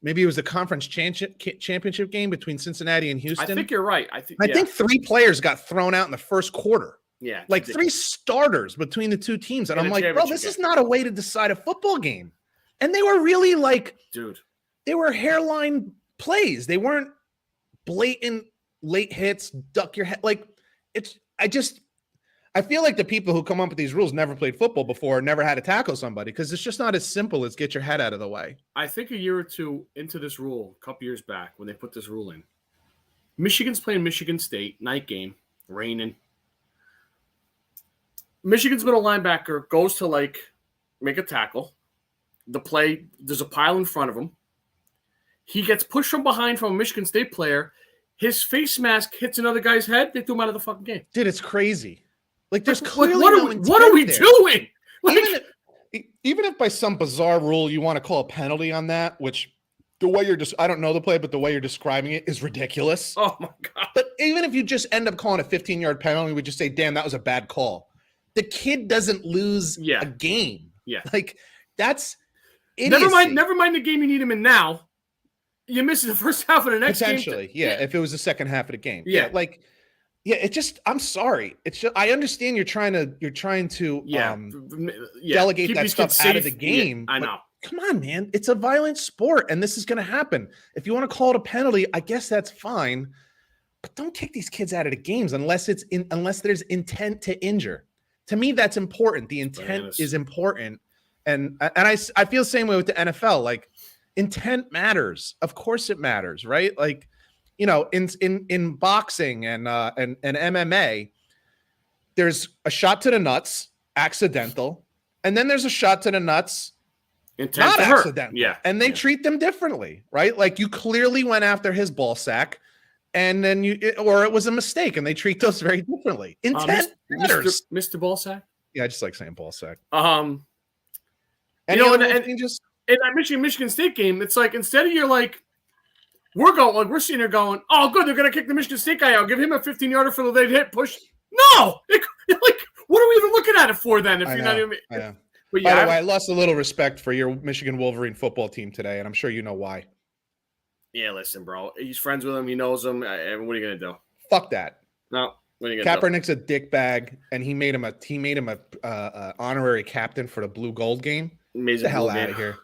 Maybe it was a conference championship game between Cincinnati and Houston. I think you're right. I think 3 players got thrown out in the first quarter. Yeah. Like 3 starters between the 2 teams. And I'm like, bro, this is not a way to decide a football game. And they were really like, dude, they were hairline plays. They weren't blatant late hits, duck your head. Like I feel like the people who come up with these rules never played football before, never had to tackle somebody because it's just not as simple as get your head out of the way. I think a year or two into this rule, a couple years back when they put this rule in, Michigan's playing Michigan State, night game, raining. Michigan's middle linebacker goes to like make a tackle. The play, there's a pile in front of him. He gets pushed from behind from a Michigan State player. His face mask hits another guy's head. They threw him out of the fucking game. Dude, it's crazy. Like, there's clearly what are we doing? Like, even if by some bizarre rule you want to call a penalty on that, which the way you're just, I don't know the play, but the way you're describing it is ridiculous. Oh my God. But even if you just end up calling a 15-yard penalty, we just say, damn, that was a bad call. The kid doesn't lose a game. Yeah. Like, that's idiocy. Never mind the game you need him in now. You miss the first half of the next Potentially, game. If it was the second half of the game. Yeah. It just, I'm sorry. It's just, I understand you're trying to delegate keep that stuff out of the game. Yeah, I know. Come on, man. It's a violent sport, and this is going to happen. If you want to call it a penalty, I guess that's fine. But don't kick these kids out of the games unless there's intent to injure. To me, that's important. The intent is important. And I feel the same way with the NFL. Like, intent matters. Of course it matters, right? Like, you know, in boxing and MMA, there's a shot to the nuts, accidental, and then there's a shot to the nuts, not accidental. Yeah. And they treat them differently, right? Like, you clearly went after his ball sack, and then or it was a mistake, and they treat those very differently. Intent matters. Mr. Ball sack? Yeah, I just like saying ball sack. And in that Michigan State game, it's like instead of we're sitting here going, oh, good, they're going to kick the Michigan State guy out, give him a 15-yarder for the late hit, push. No! What are we even looking at it for then? If you're not even. I know. But by the way, I lost a little respect for your Michigan Wolverine football team today, and I'm sure you know why. Yeah, listen, bro. He's friends with him. He knows him. What are you gonna do? Fuck that. No. What are you gonna Kaepernick's a dickbag, and he made him a honorary captain for the blue gold game. Get the hell out of here.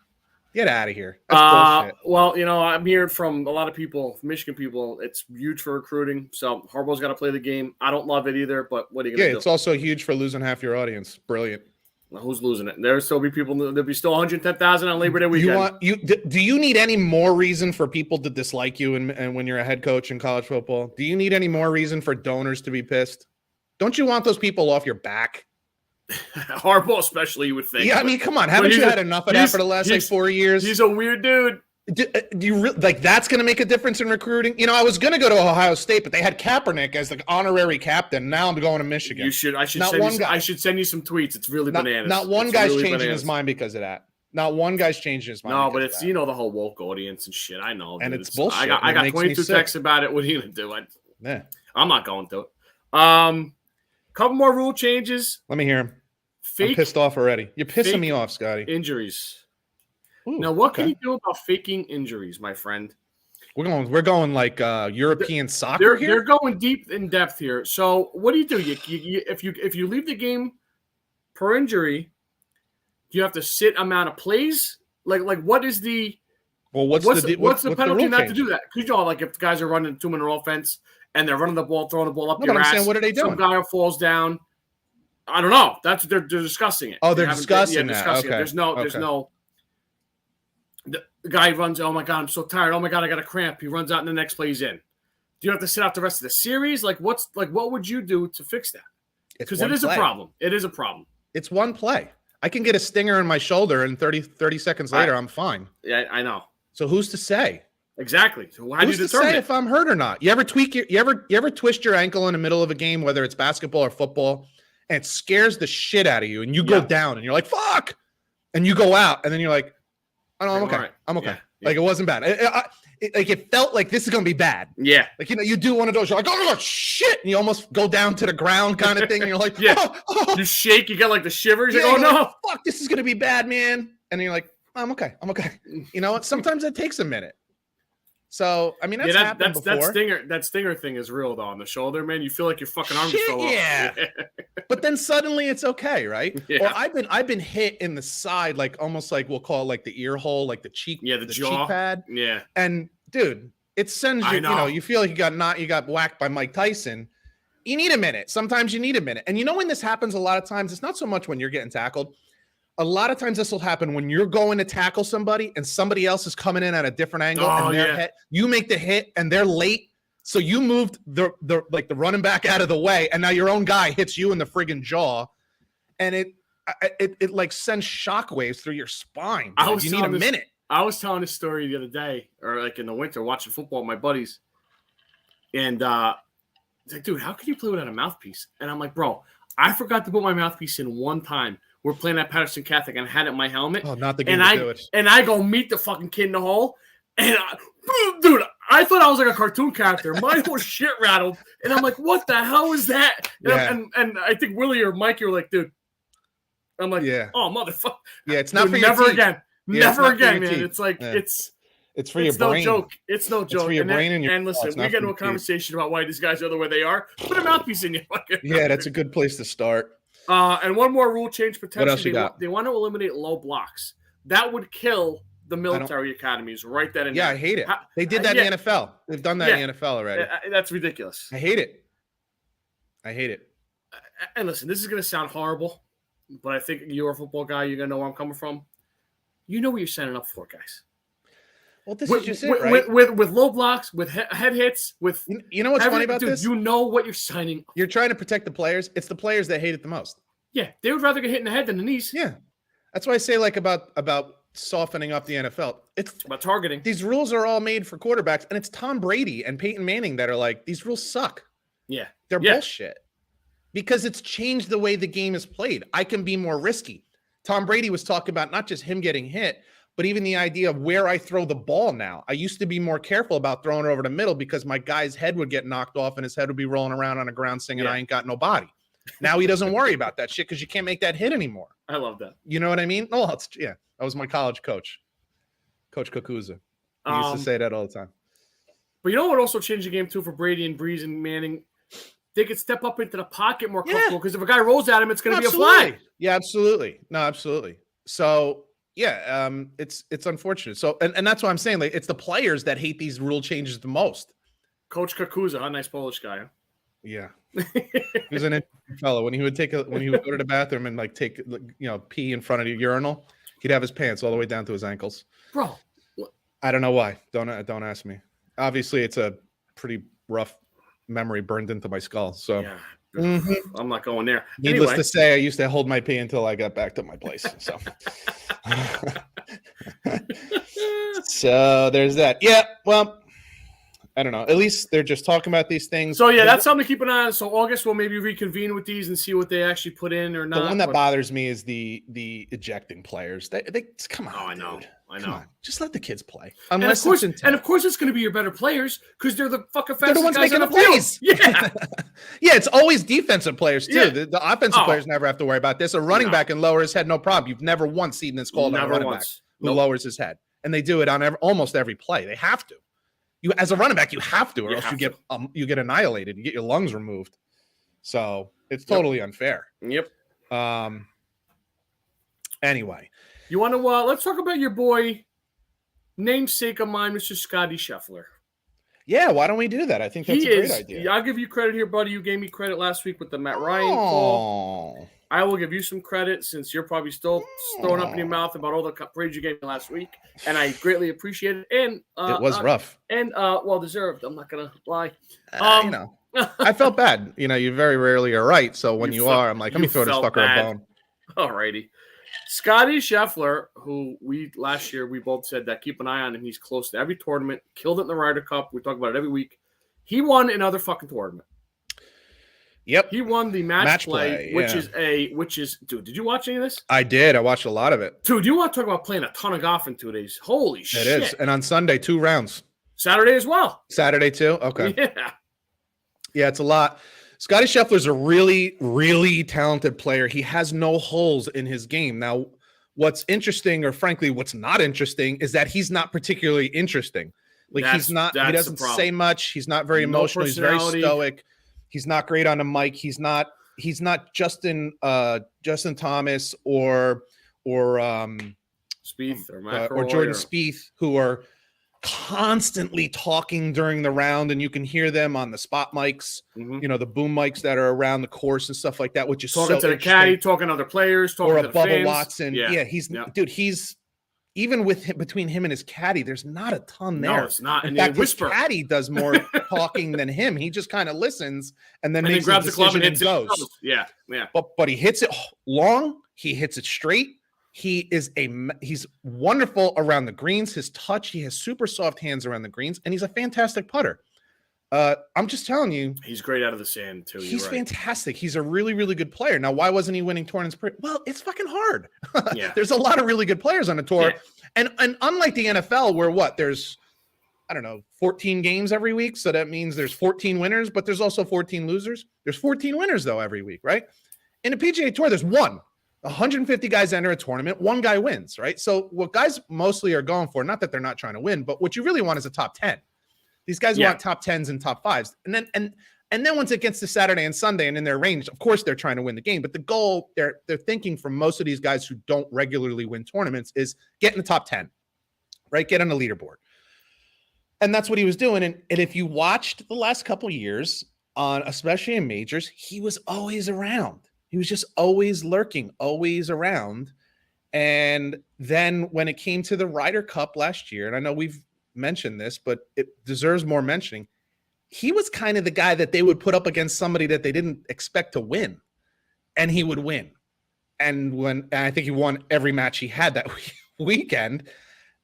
Get out of here. That's bullshit. Well, I'm hearing from a lot of people, Michigan people, it's huge for recruiting. So Harbaugh's got to play the game. I don't love it either, but what are you going to do? Yeah, it's also huge for losing half your audience. Brilliant. Well, who's losing it? There'll still be people. There'll be still 110,000 on Labor Day weekend. Do you need any more reason for people to dislike you and when you're a head coach in college football? Do you need any more reason for donors to be pissed? Don't you want those people off your back? Harbaugh, especially, you would think. Yeah, I mean, come on. Haven't you had enough of that for the last 4 years? He's a weird dude. Do you like that's going to make a difference in recruiting? I was going to go to Ohio State, but they had Kaepernick as the honorary captain. Now I'm going to Michigan. You should. I should send you some tweets. It's really bananas. Not one guy's changing his mind because of that. Not one guy's changing his mind. No, but it's the whole woke audience and shit. I know, and it's bullshit. I got 22 texts about it. What are you gonna do? I'm not going to it. Couple more rule changes. Let me hear him. I'm pissed off already. You're pissing me off, Scotty. Injuries. Ooh, now, what can you do about faking injuries, my friend? We're going like European soccer here. They're going deep in depth here. So, what do? If you leave the game per injury, do you have to sit amount of plays? Like what is the what's the penalty not to do that? Because like if the guys are running 2-minute offense and they're running the ball, throwing the ball up your ass, what are they doing? Some guy falls down. I don't know. That's what they're discussing it. Oh, they're discussing that. Discussing Okay. There's no. The guy runs. Oh my god, I'm so tired. Oh my god, I got a cramp. He runs out and the next play he's in. Do you have to sit out the rest of the series? What would you do to fix that? Because it is a problem. It is a problem. It's one play. I can get a stinger in my shoulder and 30 seconds later I'm fine. Yeah, I know. So who's to say? Exactly. So how do you determine if I'm hurt or not? You ever twist your ankle in the middle of a game, whether it's basketball or football, and it scares the shit out of you, and you go down, and you're like, "Fuck," and you go out, and then you're like, "Oh no, I'm okay. Right. I'm okay." Yeah. Like it wasn't bad. It felt like this is gonna be bad. Yeah. Like you do one of those, you're like, "Oh shit," and you almost go down to the ground, kind of thing, and you're like, "Oh." You shake, you get like the shivers. You're like, "Oh no, fuck, this is gonna be bad, man," and you're like, "I'm okay. I'm okay." You know what? Sometimes it takes a minute. So I mean, happened before. That stinger thing is real though. On the shoulder, man, you feel like your fucking arm just fell off. Yeah. But then suddenly it's okay, right? Yeah. Or I've been hit in the side, like almost like we'll call it like the ear hole, like the cheek, the jaw cheek pad. Yeah. And dude, it sends you. You feel like you got whacked by Mike Tyson. You need a minute. Sometimes you need a minute. And when this happens, a lot of times it's not so much when you're getting tackled. A lot of times this will happen when you're going to tackle somebody and somebody else is coming in at a different angle and you make the hit and they're late. So you moved the running back out of the way and now your own guy hits you in the friggin' jaw and it like sends shockwaves through your spine. You need a minute. I was telling this story the other day or like in the winter watching football with my buddies. And it's like, dude, how can you play without a mouthpiece? And I'm like, bro, I forgot to put my mouthpiece in one time. We're playing at Patterson Catholic, and I had it in my helmet. Oh, not the game to do it. And I go meet the fucking kid in the hole, and dude, I thought I was like a cartoon character. My whole shit rattled, and I'm like, "What the hell is that?" And I think Willie or Mikey were like, "Dude," I'm like, "Oh, motherfucker." Yeah, it's not for never your again. Yeah, never again, man. It's like it's for your brain. No joke. It's no joke. It's for your brain and your. And listen, we get into a conversation about why these guys are the way they are. Put a mouthpiece in you. Yeah, that's a good place to start. And one more rule change potentially. What else you got? They want to eliminate low blocks. That would kill the military academies right then and there. I hate it. They did that in the NFL. They've done that in the NFL already. That's ridiculous. I hate it. And listen, this is going to sound horrible, but I think you're a football guy. You're going to know where I'm coming from. You know what you're signing up for, guys. Well, this is just it, right? With low blocks, with head hits, with you know what's funny about this? You know what you're signing up. You're trying to protect the players. It's the players that hate it the most. Yeah, they would rather get hit in the head than the knees. Yeah, that's why I say like about softening up the NFL. It's about targeting. These rules are all made for quarterbacks, and it's Tom Brady and Peyton Manning that are like, these rules suck. Yeah, they're bullshit because it's changed the way the game is played. I can be more risky. Tom Brady was talking about not just him getting hit, but even the idea of where I throw the ball now. I used to be more careful about throwing it over the middle because my guy's head would get knocked off and his head would be rolling around on the ground singing, I ain't got no body. Now he doesn't worry about that shit because you can't make that hit anymore. I love that. You know what I mean? Oh, that was my college coach, Coach Kakuza. He used to say that all the time. But you know what also changed the game too for Brady and Breeze and Manning? They could step up into the pocket more comfortable because if a guy rolls at him, it's going to be a flag. Yeah, absolutely. No, absolutely. So yeah, it's unfortunate. So and that's what I'm saying. Like, it's the players that hate these rule changes the most. Coach Kakuza, a nice Polish guy. Huh? Yeah, he was an interesting fellow. When he would go to the bathroom and like take pee in front of the urinal, he'd have his pants all the way down to his ankles. Bro, I don't know why. Don't ask me. Obviously, it's a pretty rough memory burned into my skull. So yeah, I'm not going there. Needless to say, I used to hold my pee until I got back to my place. So, so there's that. Yeah. Well, I don't know. At least they're just talking about these things. So yeah, that's something to keep an eye on. So August we'll maybe reconvene with these and see what they actually put in or not. The one that bothers me is the ejecting players. They come on. Oh, I know. Come on. Just let the kids play. And of course, it's going to be your better players because they're the fucking fastest they're the ones guys making on the plays. Yeah, yeah. It's always defensive players too. Yeah. The offensive players never have to worry about this. A running back and lower his head, no problem. You've never once seen this called on a running back who lowers his head, and they do it on almost every play. They have to. You, as a running back, you have to, or else you get annihilated. You get your lungs removed. So it's totally unfair. Yep. Anyway, you want to let's talk about your boy, namesake of mine, Mr. Scotty Scheffler. Yeah, why don't we do that? I think that's a great idea. I'll give you credit here, buddy. You gave me credit last week with the Matt Ryan call. I will give you some credit since you're probably still throwing up in your mouth about all the praise you gave me last week, and I greatly appreciate it. And it was rough and well deserved. I'm not gonna lie. I felt bad. You very rarely are right. So when you are, I'm like, let me throw this fucker a bone. Alrighty. Scotty Scheffler, who last year we both said that keep an eye on him. He's close to every tournament. Killed it in the Ryder Cup. We talk about it every week. He won another fucking tournament. Yep. He won the match play, which is dude, did you watch any of this? I did. I watched a lot of it. Dude, you want to talk about playing a ton of golf in 2 days? Holy shit. It is. And on Sunday, 2 rounds. Saturday as well. Saturday too? Okay. Yeah. Yeah, it's a lot. Scotty Scheffler's a really, really talented player. He has no holes in his game. Now, what's interesting, or frankly, what's not interesting, is that he's not particularly interesting. Like he doesn't say much. He's not very emotional. He's very stoic. He's not great on the mic. He's not Justin Thomas or Spieth or Jordan Spieth, who are constantly talking during the round, and you can hear them on the spot mics, the boom mics that are around the course and stuff like that, which is talking to the caddy, talking to other players, talking or to a the Bubba fans. Watson. Yeah, he's even with him, between him and his caddy, there's not a ton there. No, it's not. In fact, his caddy does more talking than him. He just kind of listens and then makes grabs a the club and decision and goes. Yeah. But he hits it long. He hits it straight. He's wonderful around the greens. His touch, he has super soft hands around the greens, and he's a fantastic putter. I'm just telling you, he's great out of the sand too. He's fantastic. He's a really, really good player. Now, why wasn't he winning tournaments? Well, it's fucking hard. Yeah. There's a lot of really good players on the tour, and unlike the NFL, where there's 14 games every week, so that means there's 14 winners, but there's also 14 losers. There's 14 winners though every week, right? In the PGA Tour, there's 150 guys enter a tournament, 1 guy wins, right? So what guys mostly are going for, not that they're not trying to win, but what you really want is a top 10. These guys want top 10s and top 5s. And then once it gets to Saturday and Sunday and in their range, of course they're trying to win the game. But the goal they're thinking for most of these guys who don't regularly win tournaments is get in the top 10, right? Get on the leaderboard. And that's what he was doing. And if you watched the last couple years especially in majors, he was always around. He was just always lurking, always around. And then when it came to the Ryder Cup last year, and I know we've mentioned this, but it deserves more mentioning, he was kind of the guy that they would put up against somebody that they didn't expect to win, and he would win. And I think he won every match he had that weekend.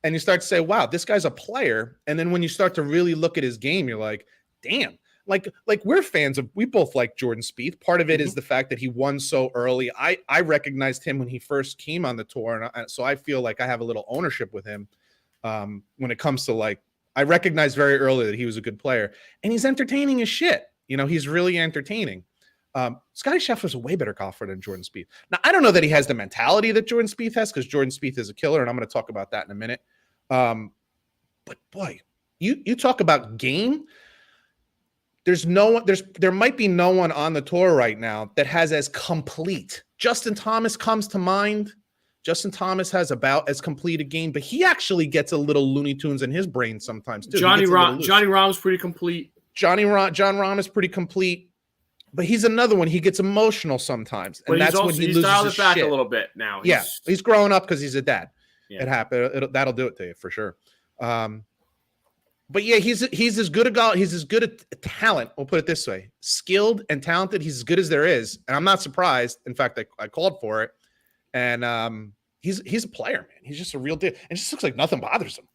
And you start to say, wow, this guy's a player. And then when you start to really look at his game, you're like, damn. Like we're fans of, we both like Jordan Spieth. Part of it is the fact that he won so early. I recognized him when he first came on the tour. And so I feel like I have a little ownership with him when it comes to I recognized very early that he was a good player, and he's entertaining as shit. He's really entertaining. Scotty Scheffler's a way better golfer than Jordan Spieth. Now, I don't know that he has the mentality that Jordan Spieth has, because Jordan Spieth is a killer. And I'm going to talk about that in a minute. But boy, you talk about game. There might be no one on the tour right now that has as complete. Justin Thomas comes to mind. Justin Thomas has about as complete a game, but he actually gets a little Looney Tunes in his brain sometimes too. Johnny Rahm's pretty complete. John Rahm is pretty complete, but he's another one. He gets emotional sometimes, and that's when he loses dialed his it back shit. a little bit now. He's growing up because he's a dad. Yeah. It happened. That'll do it to you for sure. But yeah, he's as good a golf. He's as good a talent. We'll put it this way: skilled and talented. He's as good as there is, and I'm not surprised. In fact, I called for it, and he's a player, man. He's just a real deal, and it just looks like nothing bothers him.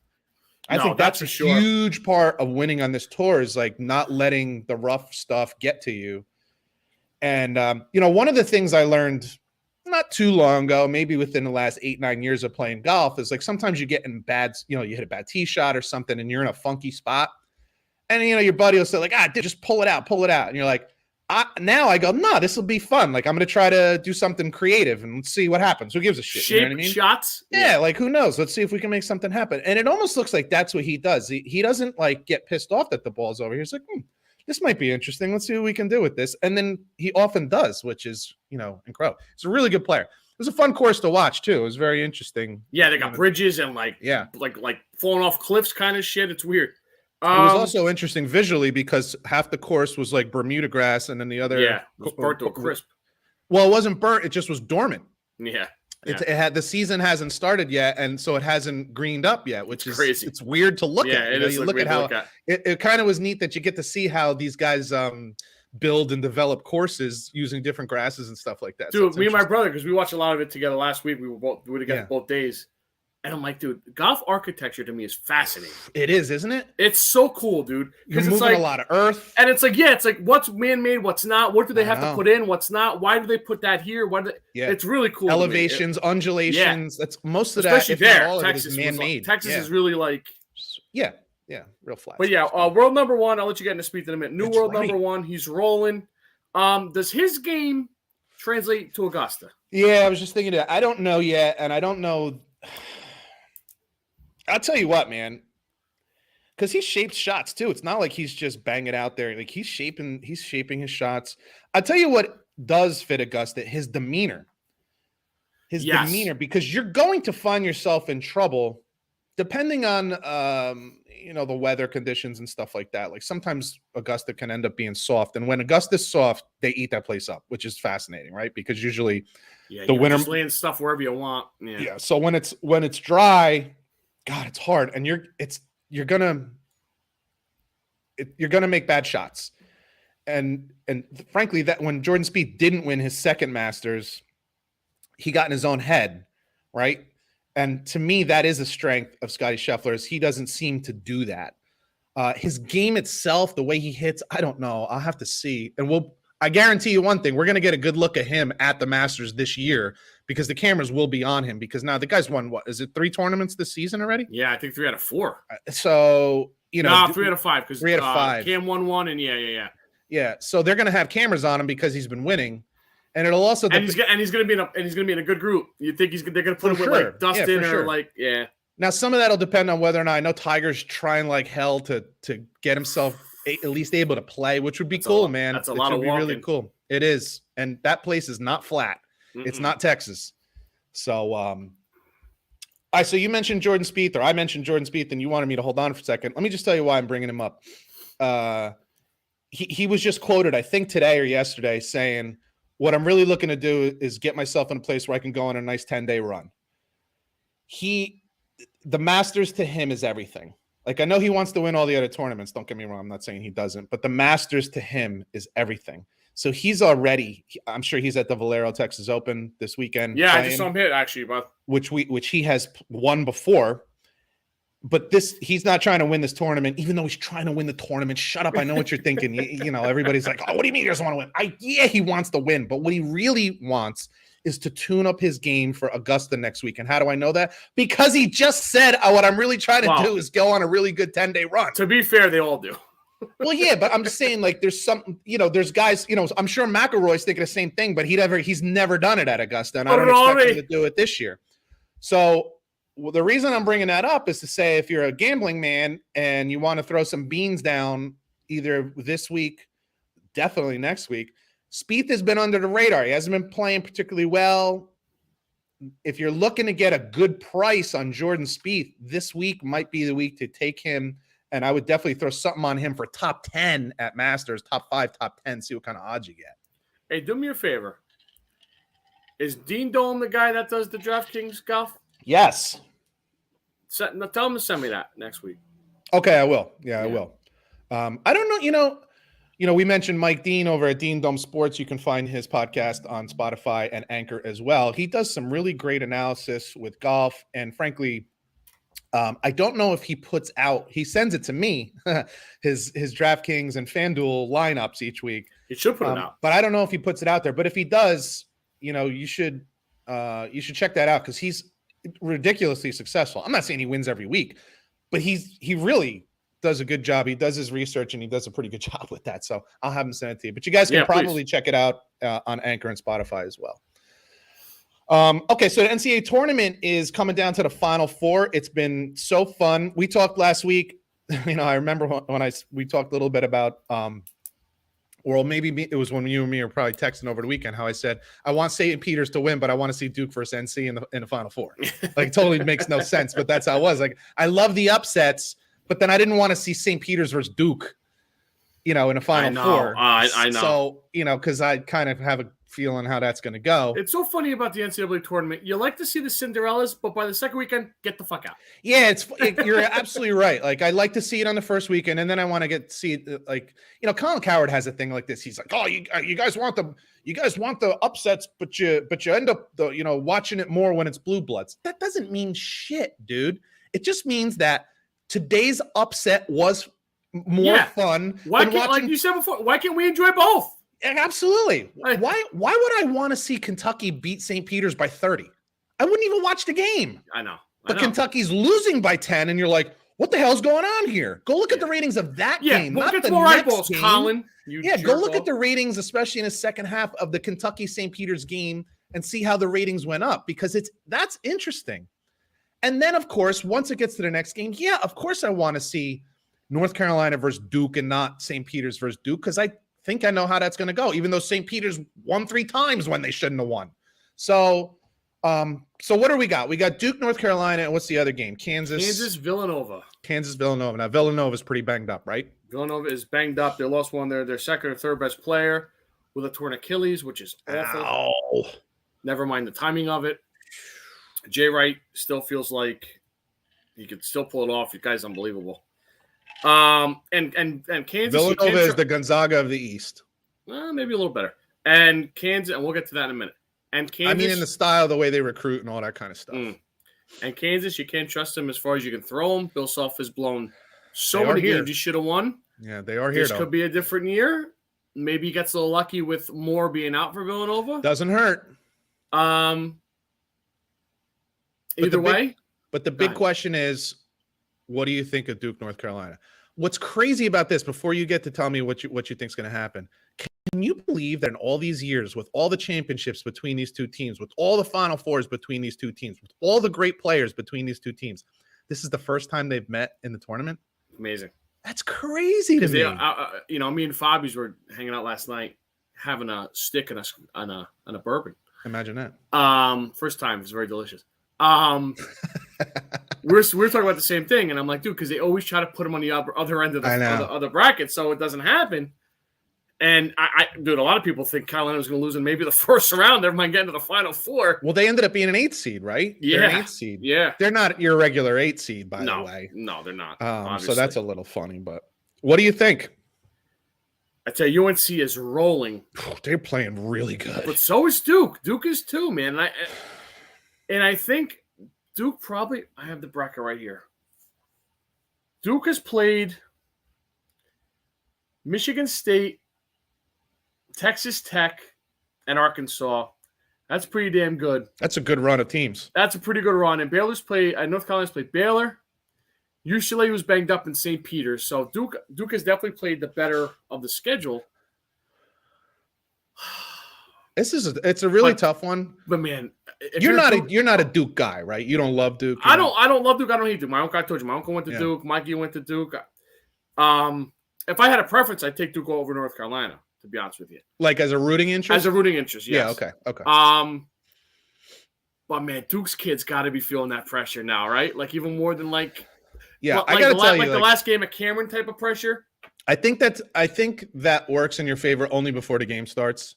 I think that's a huge part of winning on this tour is like not letting the rough stuff get to you. And one of the things I learned not too long ago, maybe within the last 8-9 years of playing golf, is like sometimes you get in you hit a bad tee shot or something and you're in a funky spot. And, your buddy will say like, dude, just pull it out. And you're like, now I go, no, this will be fun. Like I'm going to try to do something creative and let's see what happens. Who gives a shit? You know what I mean? Shots. Yeah. Like who knows? Let's see if we can make something happen. And it almost looks like that's what he does. He doesn't like get pissed off that the ball's over here. He's like, this might be interesting. Let's see what we can do with this. And then he often does, which is, incredible. He's a really good player. It was a fun course to watch too. It was very interesting. Yeah, they got bridges and like falling off cliffs kind of shit. It's weird. It was also interesting visually because half the course was like Bermuda grass and then the other it was burnt to a crisp. Well, it wasn't burnt. It just was dormant. Yeah. It had the season hasn't started yet, and so it hasn't greened up yet, which is crazy. It's weird to look at. It is. You look at how it kind of was neat that you get to see how these guys build and develop courses using different grasses and stuff like that. Dude, me and my brother, because we watched a lot of it together last week. We were together both days. And I'm like, dude, golf architecture to me is fascinating. It is, isn't it? It's so cool, dude. You're moving a lot of earth. And it's like what's man-made, what's not? What do they have to put in? What's not? Why do they put that here? It's really cool. Elevations, undulations. That's most of especially that. Especially there. All Texas of it is man-made. Texas is really like... Yeah, real flat. But world number one, I'll let you get into speed in a minute. Number one, he's rolling. Does his game translate to Augusta? Yeah, I was just thinking that. I don't know yet, and I don't know... I'll tell you what, man, because he shapes shots too. It's not like he's just banging out there. Like he's shaping his shots. I'll tell you what does fit Augusta, his demeanor. Demeanor, because you're going to find yourself in trouble depending on the weather conditions and stuff like that. Like sometimes Augusta can end up being soft. And when Augusta's soft, they eat that place up, which is fascinating, right? Because usually the winter just laying stuff wherever you want. Yeah. So when it's dry, God, it's hard, and you're gonna make bad shots, and frankly, that when Jordan Spieth didn't win his second Masters, he got in his own head, right? And to me, that is a strength of Scottie Scheffler. Is he doesn't seem to do that. His game itself, the way he hits, I don't know. I'll have to see, and I guarantee you one thing: we're gonna get a good look at him at the Masters this year. Because the cameras will be on him because now the guy's won, what, is it 3 tournaments this season already? Yeah, I think 3 out of 4. So, 3 out of 5 because 3 out of 5. Cam won 1 and yeah. So they're going to have cameras on him because he's been winning, and it'll also he's going to be in a good group. You think they're going to put him with like Dustin or Now some of that'll depend on whether or not I know Tiger's trying like hell to get himself at least able to play, which would be cool, man. That's a lot of walking. Really cool. It is, and that place is not flat. It's not Texas. So, so you mentioned Jordan Spieth, or I mentioned Jordan Spieth, and you wanted me to hold on for a second. Let me just tell you why I'm bringing him up. He was just quoted, I think today or yesterday, saying, "What I'm really looking to do is get myself in a place where I can go on a nice 10-day run." The Masters to him is everything. Like I know he wants to win all the other tournaments. Don't get me wrong. I'm not saying he doesn't, but the Masters to him is everything. So he's already, I'm sure he's at the Valero Texas Open this weekend. Yeah, I just saw him hit actually, but which he has won before. But he's not trying to win this tournament, even though he's trying to win the tournament. Shut up. I know what you're thinking. Everybody's like, oh, what do you mean he doesn't want to win? He wants to win. But what he really wants is to tune up his game for Augusta next week. And how do I know that? Because he just said, what I'm really trying to do is go on a really good 10-day run. To be fair, they all do. Well, yeah, but I'm just saying, like, there's some, there's guys, I'm sure McIlroy's thinking the same thing, but he's never done it at Augusta, and I don't expect him to do it this year. So the reason I'm bringing that up is to say if you're a gambling man and you want to throw some beans down either this week, definitely next week, Spieth has been under the radar. He hasn't been playing particularly well. If you're looking to get a good price on Jordan Spieth, this week might be the week to take him. And I would definitely throw something on him for top 10 at Masters, top 5, top 10, see what kind of odds you get. Hey, do me a favor. Is Dean Dolan the guy that does the DraftKings golf? Yes. Tell him to send me that next week. Okay, I will. Yeah, I will. I don't know. We mentioned Mike Dean over at Dean Dome Sports. You can find his podcast on Spotify and Anchor as well. He does some really great analysis with golf. And frankly, I don't know if he puts out, he sends it to me, his DraftKings and FanDuel lineups each week. He should put it out. But I don't know if he puts it out there. But if he does, you should check that out because he's ridiculously successful. I'm not saying he wins every week, but he really does a good job. He does his research and he does a pretty good job with that. So I'll have him send it to you. But you guys can probably check it out on Anchor and Spotify as well. Okay, so the NCAA tournament is coming down to the Final Four. It's been so fun. We talked last week. I remember when we talked a little bit about, or maybe it was when you and me were probably texting over the weekend. How I said I want St. Peter's to win, but I want to see Duke versus NC in the Final Four. Like totally makes no sense, but that's how it was. Like I love the upsets, but then I didn't want to see St. Peter's versus Duke, in a Final Four. I know. So because I kind of have a feeling how that's going to go. It's so funny about the NCAA tournament. You like to see the Cinderellas, but by the second weekend, get the fuck out. Yeah, you're absolutely right. Like I like to see it on the first weekend, and then I want to see it. Like Colin Cowherd has a thing like this. He's like, "Oh, you guys want the upsets, but you end up watching it more when it's blue bloods." That doesn't mean shit, dude. It just means that today's upset was more fun. Why can't, like you said before, why can't we enjoy both? Absolutely. Why would I want to see Kentucky beat St. Peter's by 30? I wouldn't even watch the game. I know. But Kentucky's losing by 10, and you're like, what the hell's going on here? Go look at the ratings of that game. Look not at the more next eyeballs, game. Colin. Go look at the ratings, especially in the second half of the Kentucky St. Peter's game, and see how the ratings went up, because that's interesting. And then, of course, once it gets to the next game, of course I want to see North Carolina versus Duke and not St. Peter's versus Duke, because I think I know how that's going to go, even though St. Peter's won 3 times when they shouldn't have won. So what do we got? We got Duke, North Carolina, and what's the other game? Villanova. Villanova. Now, Villanova's pretty banged up, right? Villanova is banged up. They lost their second or third best player with a torn Achilles, which is awful. Ow. Never mind the timing of it. Jay Wright still feels like he could still pull it off. The guy's unbelievable. And Kansas. Villanova is the Gonzaga of the East. Maybe a little better. And Kansas, and we'll get to that in a minute. And Kansas, I mean, in the style, the way they recruit and all that kind of stuff. And Kansas, you can't trust them as far as you can throw them. Bill Self has blown so many games you should have won. Yeah, they are here. This could be a different year. Maybe he gets a little lucky with Moore being out for Villanova. Doesn't hurt. Either way. But the big question is, what do you think of Duke, North Carolina? What's crazy about this, before you get to tell me what you think is going to happen, can you believe that in all these years, with all the championships between these two teams, with all the Final Fours between these two teams, with all the great players between these two teams, this is the first time they've met in the tournament? Amazing. That's crazy to me. Me and Fabi's were hanging out last night, having a stick and a bourbon. Imagine that. First time. It was very delicious. We're talking about the same thing, and I'm like, dude, because they always try to put them on the other end of the bracket, so it doesn't happen. And dude, a lot of people think Carolina was going to lose in maybe the first round. Never mind getting to the Final Four. Well, they ended up being an 8th seed, right? Yeah, they're an 8th seed. Yeah, they're not your regular 8th seed, by the way. No, they're not. So that's a little funny. But what do you think? I tell you, UNC is rolling. They're playing really good, but so is Duke. Duke is too, man. And I think Duke probably. I have the bracket right here. Duke has played Michigan State, Texas Tech, and Arkansas. That's pretty damn good. That's a good run of teams. That's a pretty good run. And North Carolina's played Baylor. UCLA was banged up in St. Peter's. So Duke has definitely played the better of the schedule. It's a really tough one. But man, you're not a Duke guy, right? You don't love Duke. I don't love Duke. I don't hate Duke. My uncle, I told you, my uncle went to Duke. Mikey went to Duke. If I had a preference, I'd take Duke over North Carolina. To be honest with you, like as a rooting interest. As a rooting interest, yes. Yeah. Okay. But man, Duke's kids got to be feeling that pressure now, right? Like even more than like. Yeah, I gotta tell you, the last game at Cameron type of pressure. I think that works in your favor only before the game starts.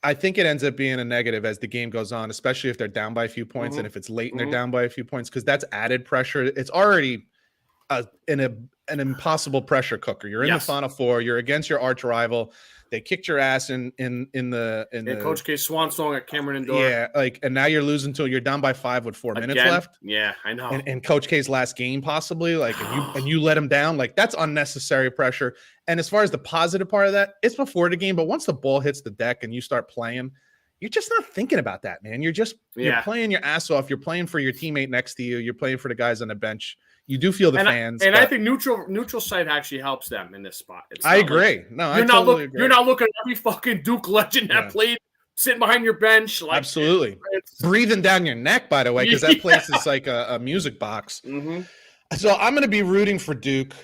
I think it ends up being a negative as the game goes on, especially if they're down by a few points and if it's late and they're down by a few points, because that's added pressure. It's already an impossible pressure cooker. You're in the Final Four. You're against your arch rival. They kicked your ass in the Coach K swan song at Cameron Indoor. Yeah, and now you're losing you're down by 5 with 4 minutes left. Yeah, I know. And Coach K's last game possibly, and you let him down, that's unnecessary pressure. And as far as the positive part of that, it's before the game, but once the ball hits the deck and you start playing, you're just not thinking about that, man. You're playing your ass off. You're playing for your teammate next to you. You're playing for the guys on the bench. You do feel the fans. I think neutral site actually helps them in this spot. I agree. I totally agree. You're not looking at every fucking Duke legend that played sitting behind your bench. Absolutely. Breathing down your neck, by the way, because that place is like a music box. Mm-hmm. So I'm going to be rooting for Duke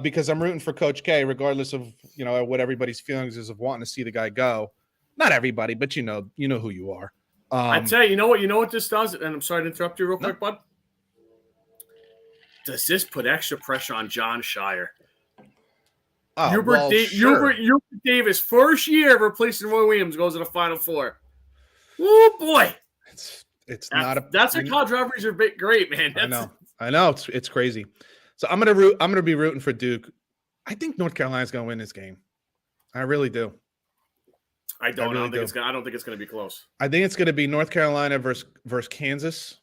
because I'm rooting for Coach K, regardless of what everybody's feelings is of wanting to see the guy go. Not everybody, but you know who you are. I tell you, you know what this does, and I'm sorry to interrupt you real quick, bud. Does this put extra pressure on John Shire? Hubert Davis, first year replacing Roy Williams, goes to the Final Four. Oh boy, that's why college rivalries are great, man. I know, it's crazy. So I'm gonna be rooting for Duke. I think North Carolina's gonna win this game. I really do. I don't think it's gonna be close. I think it's gonna be North Carolina versus Kansas.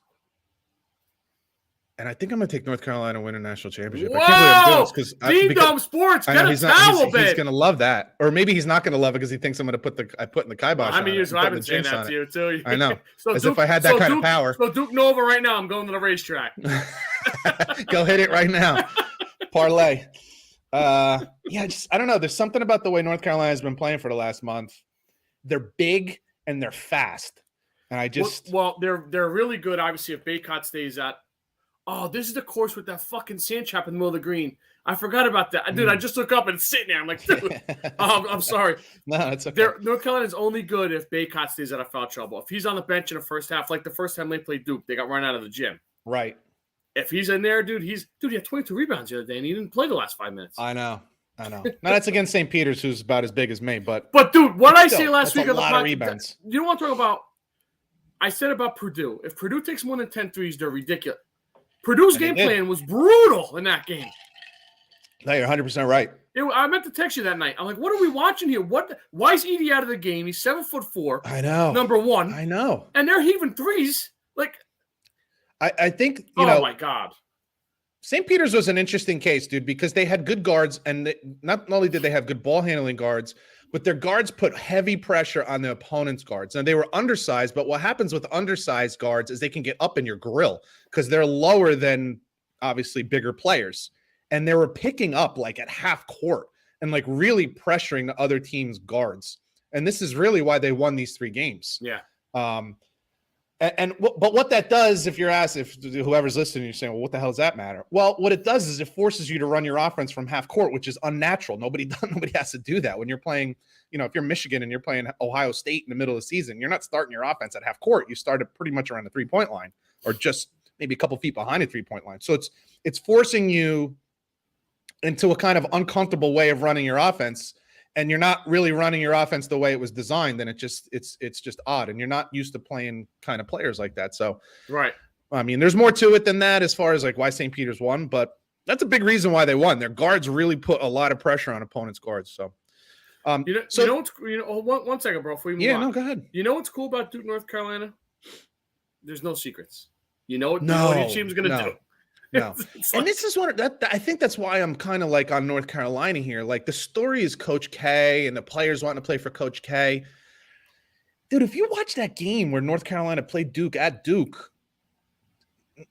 And I think I'm going to take North Carolina to win a national championship. Whoa! I can't believe I'm doing this because Sports, get a towel, babe. He's going to love that. Or maybe he's not going to love it because he thinks I'm going to put in the kibosh on it. I've been saying that to you, too. I know. If I had that kind of power. So Duke Nova right now, I'm going to the racetrack. Go hit it right now. Parlay. I don't know. There's something about the way North Carolina has been playing for the last month. They're big and they're fast. And I just... Well, they're really good, obviously, if Baycott stays at... Oh, this is the course with that fucking sand trap in the middle of the green. I forgot about that. Dude, I just look up and it's sitting there. I'm like, dude, I'm sorry. No, it's okay. North Carolina is only good if Baycott stays out of foul trouble. If he's on the bench in the first half, like the first time they played Duke, they got run out of the gym. Right. If he's in there, dude, he had 22 rebounds the other day and he didn't play the last 5 minutes. I know. Now that's against St. Peter's, who's about as big as me. But dude, what I say last week on the podcast, rebounds. You know what I'm talking about? I said about Purdue. If Purdue takes more than 10 threes, they're ridiculous. Purdue's game plan was brutal in that game. No, you're 100% right. I meant to text you that night. I'm like, what are we watching here? Why is Edey out of the game? He's 7'4". I know. Number one. I know. And they're heaving threes. Like, I think, oh my God. St. Peter's was an interesting case, dude, because they had good guards, and not only did they have good ball handling guards, but their guards put heavy pressure on the opponent's guards. And they were undersized, but what happens with undersized guards is they can get up in your grill because they're lower than, obviously, bigger players. And they were picking up, at half court and, really pressuring the other team's guards. And this is really why they won these 3 games. Yeah. But what that does, if whoever's listening, you're saying, well, what the hell does that matter? Well, what it does is it forces you to run your offense from half court, which is unnatural. Nobody has to do that when you're playing. If you're Michigan and you're playing Ohio State in the middle of the season, you're not starting your offense at half court. You start it pretty much around the 3-point line, or just maybe a couple feet behind the 3-point line. So it's forcing you into a kind of uncomfortable way of running your offense. And you're not really running your offense the way it was designed, then it's just odd, and you're not used to playing kind of players like that. So, right. I mean, there's more to it than that as far as why St. Peter's won, but that's a big reason why they won. Their guards really put a lot of pressure on opponents' guards. So, one second, bro. Before we move on. No, go ahead. You know what's cool about Duke, North Carolina? There's no secrets. You know what your team's gonna do. No. And this is I think that's why I'm kind of on North Carolina here. The story is Coach K and the players wanting to play for Coach K. Dude, if you watch that game where North Carolina played Duke at Duke,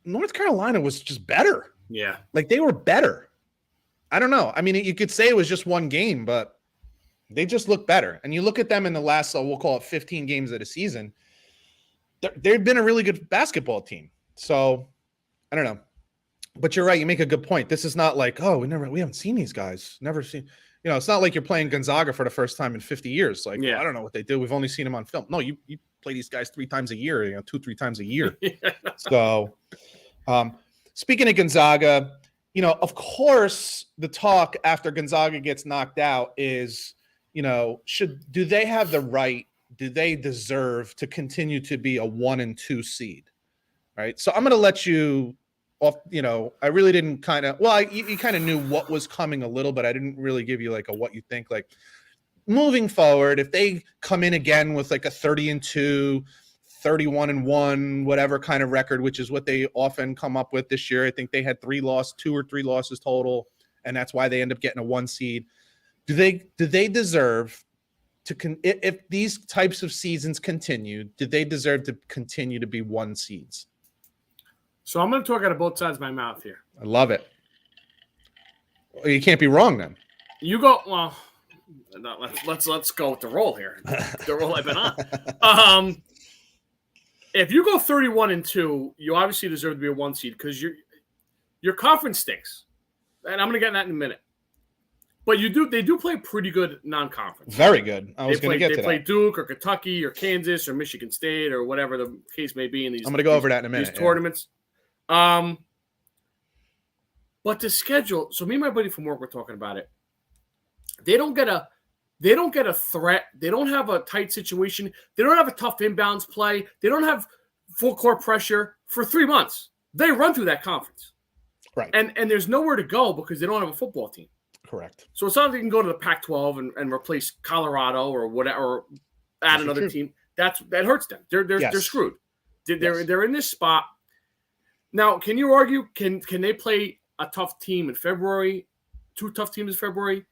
North Carolina was just better. Yeah. They were better. I don't know. I mean, you could say it was just one game, but They just look better. And you look at them in the last, we'll call it 15 games of the season. They've been a really good basketball team. So I don't know. But you're right. You make a good point. This is not like, oh, we haven't seen these guys. Never seen, it's not like you're playing Gonzaga for the first time in 50 years. Like, I don't know what they do. We've only seen them on film. No, you play these guys 3 times a year, 2-3 times a year. So speaking of Gonzaga, of course, the talk after Gonzaga gets knocked out is, do they have the right? Do they deserve to continue to be a 1 and 2 seed? Right. So I'm going to let you off. I really didn't you kind of knew what was coming a little, but I didn't really give you like a what you think. Like moving forward, if they come in again with like a 30-2, 31-1, whatever kind of record, which is what they often come up with this year. I think they had 2 or 3 losses total, and that's why they end up getting a 1 seed. Do they deserve to if these types of seasons continue, do they deserve to continue to be 1 seeds? So I'm going to talk out of both sides of my mouth here. I love it. Well, you can't be wrong then. You go, well, no, let's go with the roll here. The roll I've been on. If you go 31-2, you obviously deserve to be a 1 seed because your conference stinks. And I'm going to get that in a minute. But they do play pretty good non-conference. Very good. I was going to get to that. They play Duke or Kentucky or Kansas or Michigan State or whatever the case may be in these. I'm going to go over that in a minute. These tournaments. But the schedule. So me and my buddy from work were talking about it. They don't get a threat. They don't have a tight situation. They don't have a tough inbounds play. They don't have full court pressure for 3 months. They run through that conference. Right. And there's nowhere to go because they don't have a football team. Correct. So it's not like they can go to the Pac-12 and replace Colorado or whatever, or add another team. That hurts them. They're screwed. They're in this spot. Now, can you argue, can they play a tough team in February, 2 tough teams in February?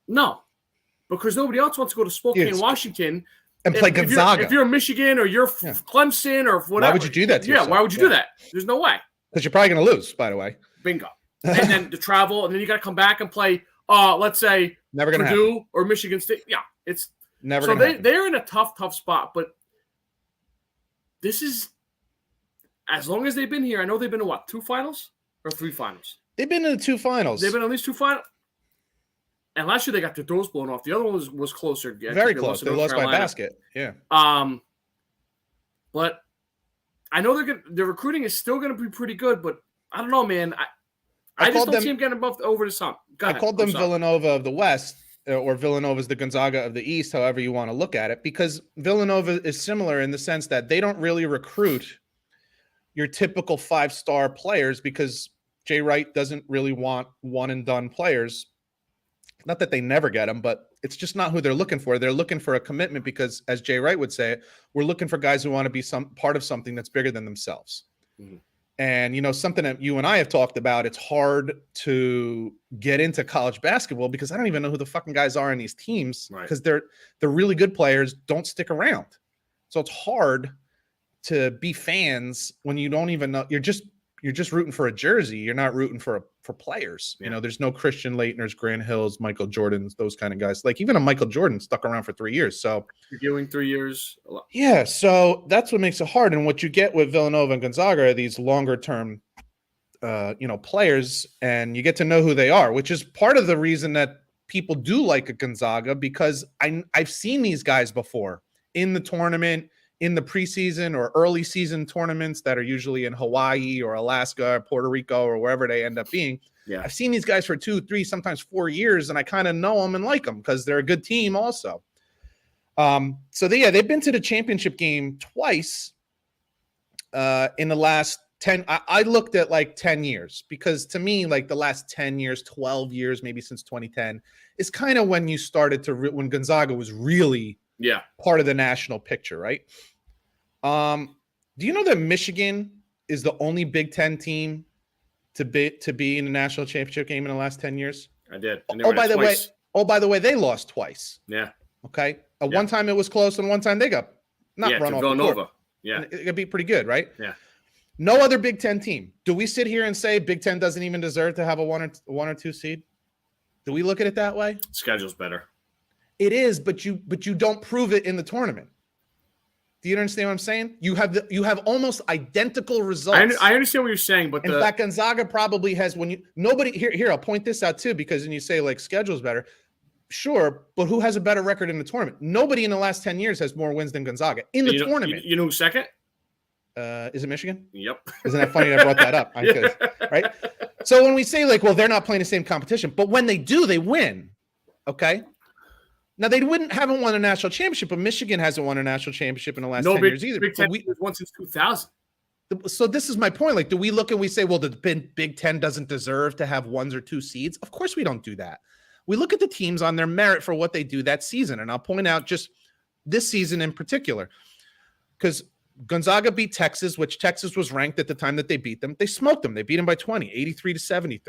No, because nobody else wants to go to Spokane, Washington, and play Gonzaga. If you're Michigan or you're Clemson or whatever. Why would you do that to yourself? Why would you do that? There's no way. Because you're probably going to lose, by the way. Bingo. And then the travel, and then you got to come back and play, let's say, never gonna Purdue happen. or Michigan State. Yeah, it's never so going to they're in a tough spot. But this is, as long as they've been here, I know they've been to what, 2 finals or 3 finals? They've been in the 2 finals. They've been at least 2 finals. And last year they got their doors blown off. The other one was closer. Very close. They lost by basket. Yeah. But I know their recruiting is still going to be pretty good. But I don't know, man. I just don't see them getting over the hump. I called them Villanova of the West, or Villanova's the Gonzaga of the East, however you want to look at it, because Villanova is similar in the sense that they don't really recruit your typical 5-star players because Jay Wright doesn't really want one-and-done players. Not that they never get them, but it's just not who they're looking for. They're looking for a commitment because, as Jay Wright would say, we're looking for guys who want to be some part of something that's bigger than themselves. Mm-hmm. And, something that you and I have talked about, it's hard to get into college basketball because I don't even know who the fucking guys are in these teams because they're really good players, don't stick around. So it's hard to be fans when you don't even know. You're just rooting for a jersey. You're not rooting for players. Yeah. There's no Christian Laettners, Grant Hills, Michael Jordans, those kind of guys. Like even a Michael Jordan stuck around for 3 years. So you're doing 3 years. A lot. Yeah. So that's what makes it hard. And what you get with Villanova and Gonzaga are these longer term, players, and you get to know who they are, which is part of the reason that people do like a Gonzaga, because I've seen these guys before in the tournament, in the preseason or early season tournaments that are usually in Hawaii or Alaska or Puerto Rico or wherever they end up being. Yeah. I've seen these guys for 2, 3, sometimes 4 years, and I kind of know them and like them because they're a good team also. They've been to the championship game twice in the last 10. I looked at like 10 years because to me, like the last 10 years, 12 years, maybe since 2010 is kind of when you started when Gonzaga was really part of the national picture, right? Do you know that Michigan is the only Big Ten team to be in the national championship game in the last 10 years? I did. By the way, they lost twice. Yeah. Okay. One time it was close, and one time they got run off Villanova. The court. Yeah. It could be pretty good, right? Yeah. No other Big Ten team. Do we sit here and say Big Ten doesn't even deserve to have a 1 or 2 seed? Do we look at it that way? Schedule's better. It is, but you don't prove it in the tournament. Do you understand what I'm saying? You have almost identical results. I understand what you're saying, but in fact, Gonzaga probably has here. I'll point this out too, because when you say like schedule's better, sure, but who has a better record in the tournament? Nobody in the last 10 years has more wins than Gonzaga in the tournament. You know who's second? Is it Michigan? Yep. Isn't that funny? I brought that up. Right. So when we say like, well, they're not playing the same competition, but when they do, they win. Okay. Now they haven't won a national championship, but Michigan hasn't won a national championship in the last 10 years either. Big Ten has won since 2000. So this is my point. Like, do we look and we say, well, the Big Ten doesn't deserve to have 1 or 2 seeds? Of course we don't do that. We look at the teams on their merit for what they do that season. And I'll point out just this season in particular, because Gonzaga beat Texas, which Texas was ranked at the time that they beat them. They smoked them. They beat them by 20, 83-73.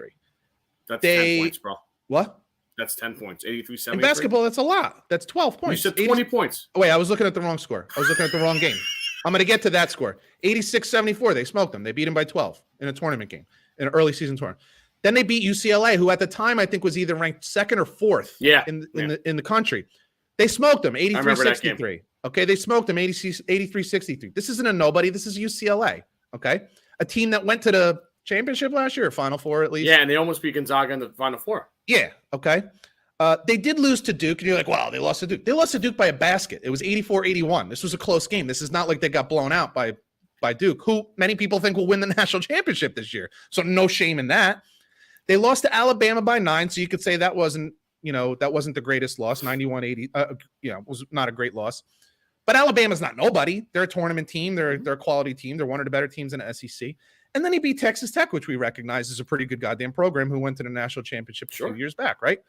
That's 10 points, bro. What? That's 10 points. 83-73. In basketball, that's a lot. That's 12 points. You said 20 points. Oh, wait, I was looking at the wrong score. I was looking at the wrong game. I'm going to get to that score. 86-74. They smoked them. They beat them by 12 in a tournament game, in an early season tournament. Then they beat UCLA, who at the time I think was either ranked 2nd or 4th in the country. They smoked them 83-63. Okay, they smoked them 83-63. This isn't a nobody. This is UCLA. Okay, a team that went to the championship last year, or Final Four at least. Yeah, and they almost beat Gonzaga in the Final Four. Yeah. Okay. They did lose to Duke, and you're like, wow, they lost to Duke. They lost to Duke by a basket. It was 84-81. This was a close game. This is not like they got blown out by Duke, who many people think will win the national championship this year. So no shame in that. They lost to Alabama by 9, so you could say that wasn't the greatest loss. 91-80, was not a great loss. But Alabama's not nobody. They're a tournament team. They're a quality team. They're one of the better teams in the SEC. And then he beat Texas Tech, which we recognize is a pretty good goddamn program, who went to the national championship a few years back, right?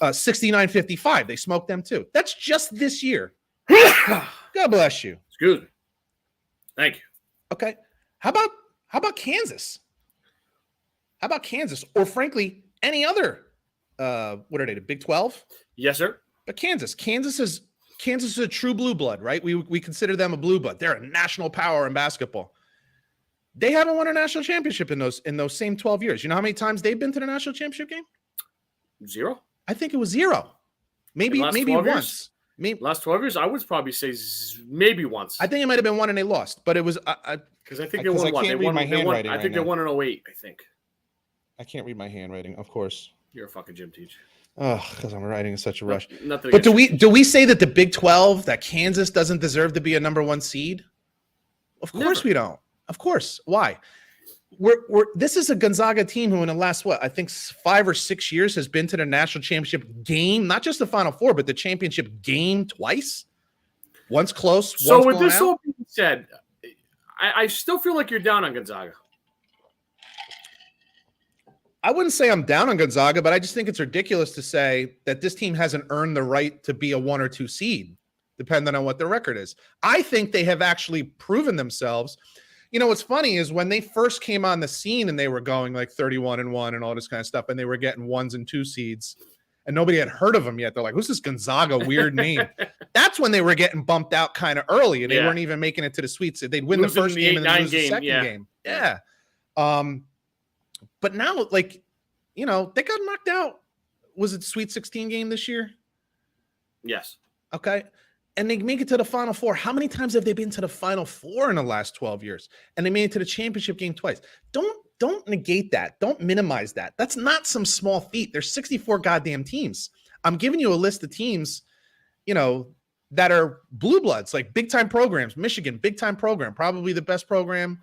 69-55. They smoked them too. That's just this year. God bless you. Excuse me. Thank you. Okay. How about Kansas? How about Kansas? Or frankly, any other what are they, the Big 12? Yes, sir. But Kansas is a true blue blood, right? We consider them a blue blood. They're a national power in basketball. They haven't won a national championship in those same 12 years. You know how many times they've been to the national championship game? 0. I think it was 0. Maybe once. Last 12 years, I would probably say maybe once. I think it might have been 1 and they lost, but it was because I think they won one. They won in 08, I think. I can't read my handwriting, of course. You're a fucking gym teacher. Oh, because I'm writing in such a rush. But do we say that the Big 12, that Kansas doesn't deserve to be a number 1 seed? Of course we don't. Of course. Why? This is a Gonzaga team who in the last, I think 5 or 6 years has been to the national championship game, not just the Final Four, but the championship game twice. Once close. So with this all being said, I still feel like you're down on Gonzaga. I wouldn't say I'm down on Gonzaga, but I just think it's ridiculous to say that this team hasn't earned the right to be a 1 or 2 seed, depending on what their record is. I think they have actually proven themselves. You know, what's funny is when they first came on the scene and they were going like 31-1 and all this kind of stuff, and they were getting 1s and 2 seeds, and nobody had heard of them yet. They're like, who's this Gonzaga weird name? That's when they were getting bumped out kind of early, and they weren't even making it to the Sweet. They'd win the first game and then lose the second game. Yeah. But now, like, you know, they got knocked out. Was it the Sweet 16 game this year? Yes. Okay. And they make it to the Final Four. How many times have they been to the Final Four in the last 12 years? And they made it to the championship game twice. Don't negate that. Don't minimize that. That's not some small feat. There's 64 goddamn teams. I'm giving you a list of teams, you know, that are blue bloods, like big time programs. Michigan, big time program, probably the best program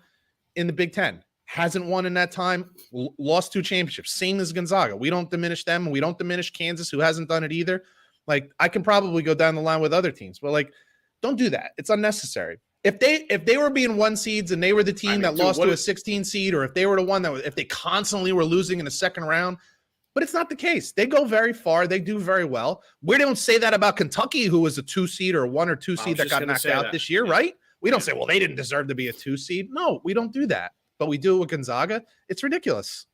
in the Big Ten. Hasn't won in that time, lost 2 championships. Same as Gonzaga. We don't diminish them. We don't diminish Kansas, who hasn't done it either. Like, I can probably go down the line with other teams, but like, don't do that. It's unnecessary. If they were being 1 seeds and they were the team that lost to a 16 seed, or if they were the one if they constantly were losing in the second round, but it's not the case. They go very far. They do very well. We don't say that about Kentucky, who was a 2 seed or a 1 or 2 seed that got knocked out this year, right? We don't say, well, they didn't deserve to be a 2 seed. No, we don't do that. But we do it with Gonzaga. It's ridiculous.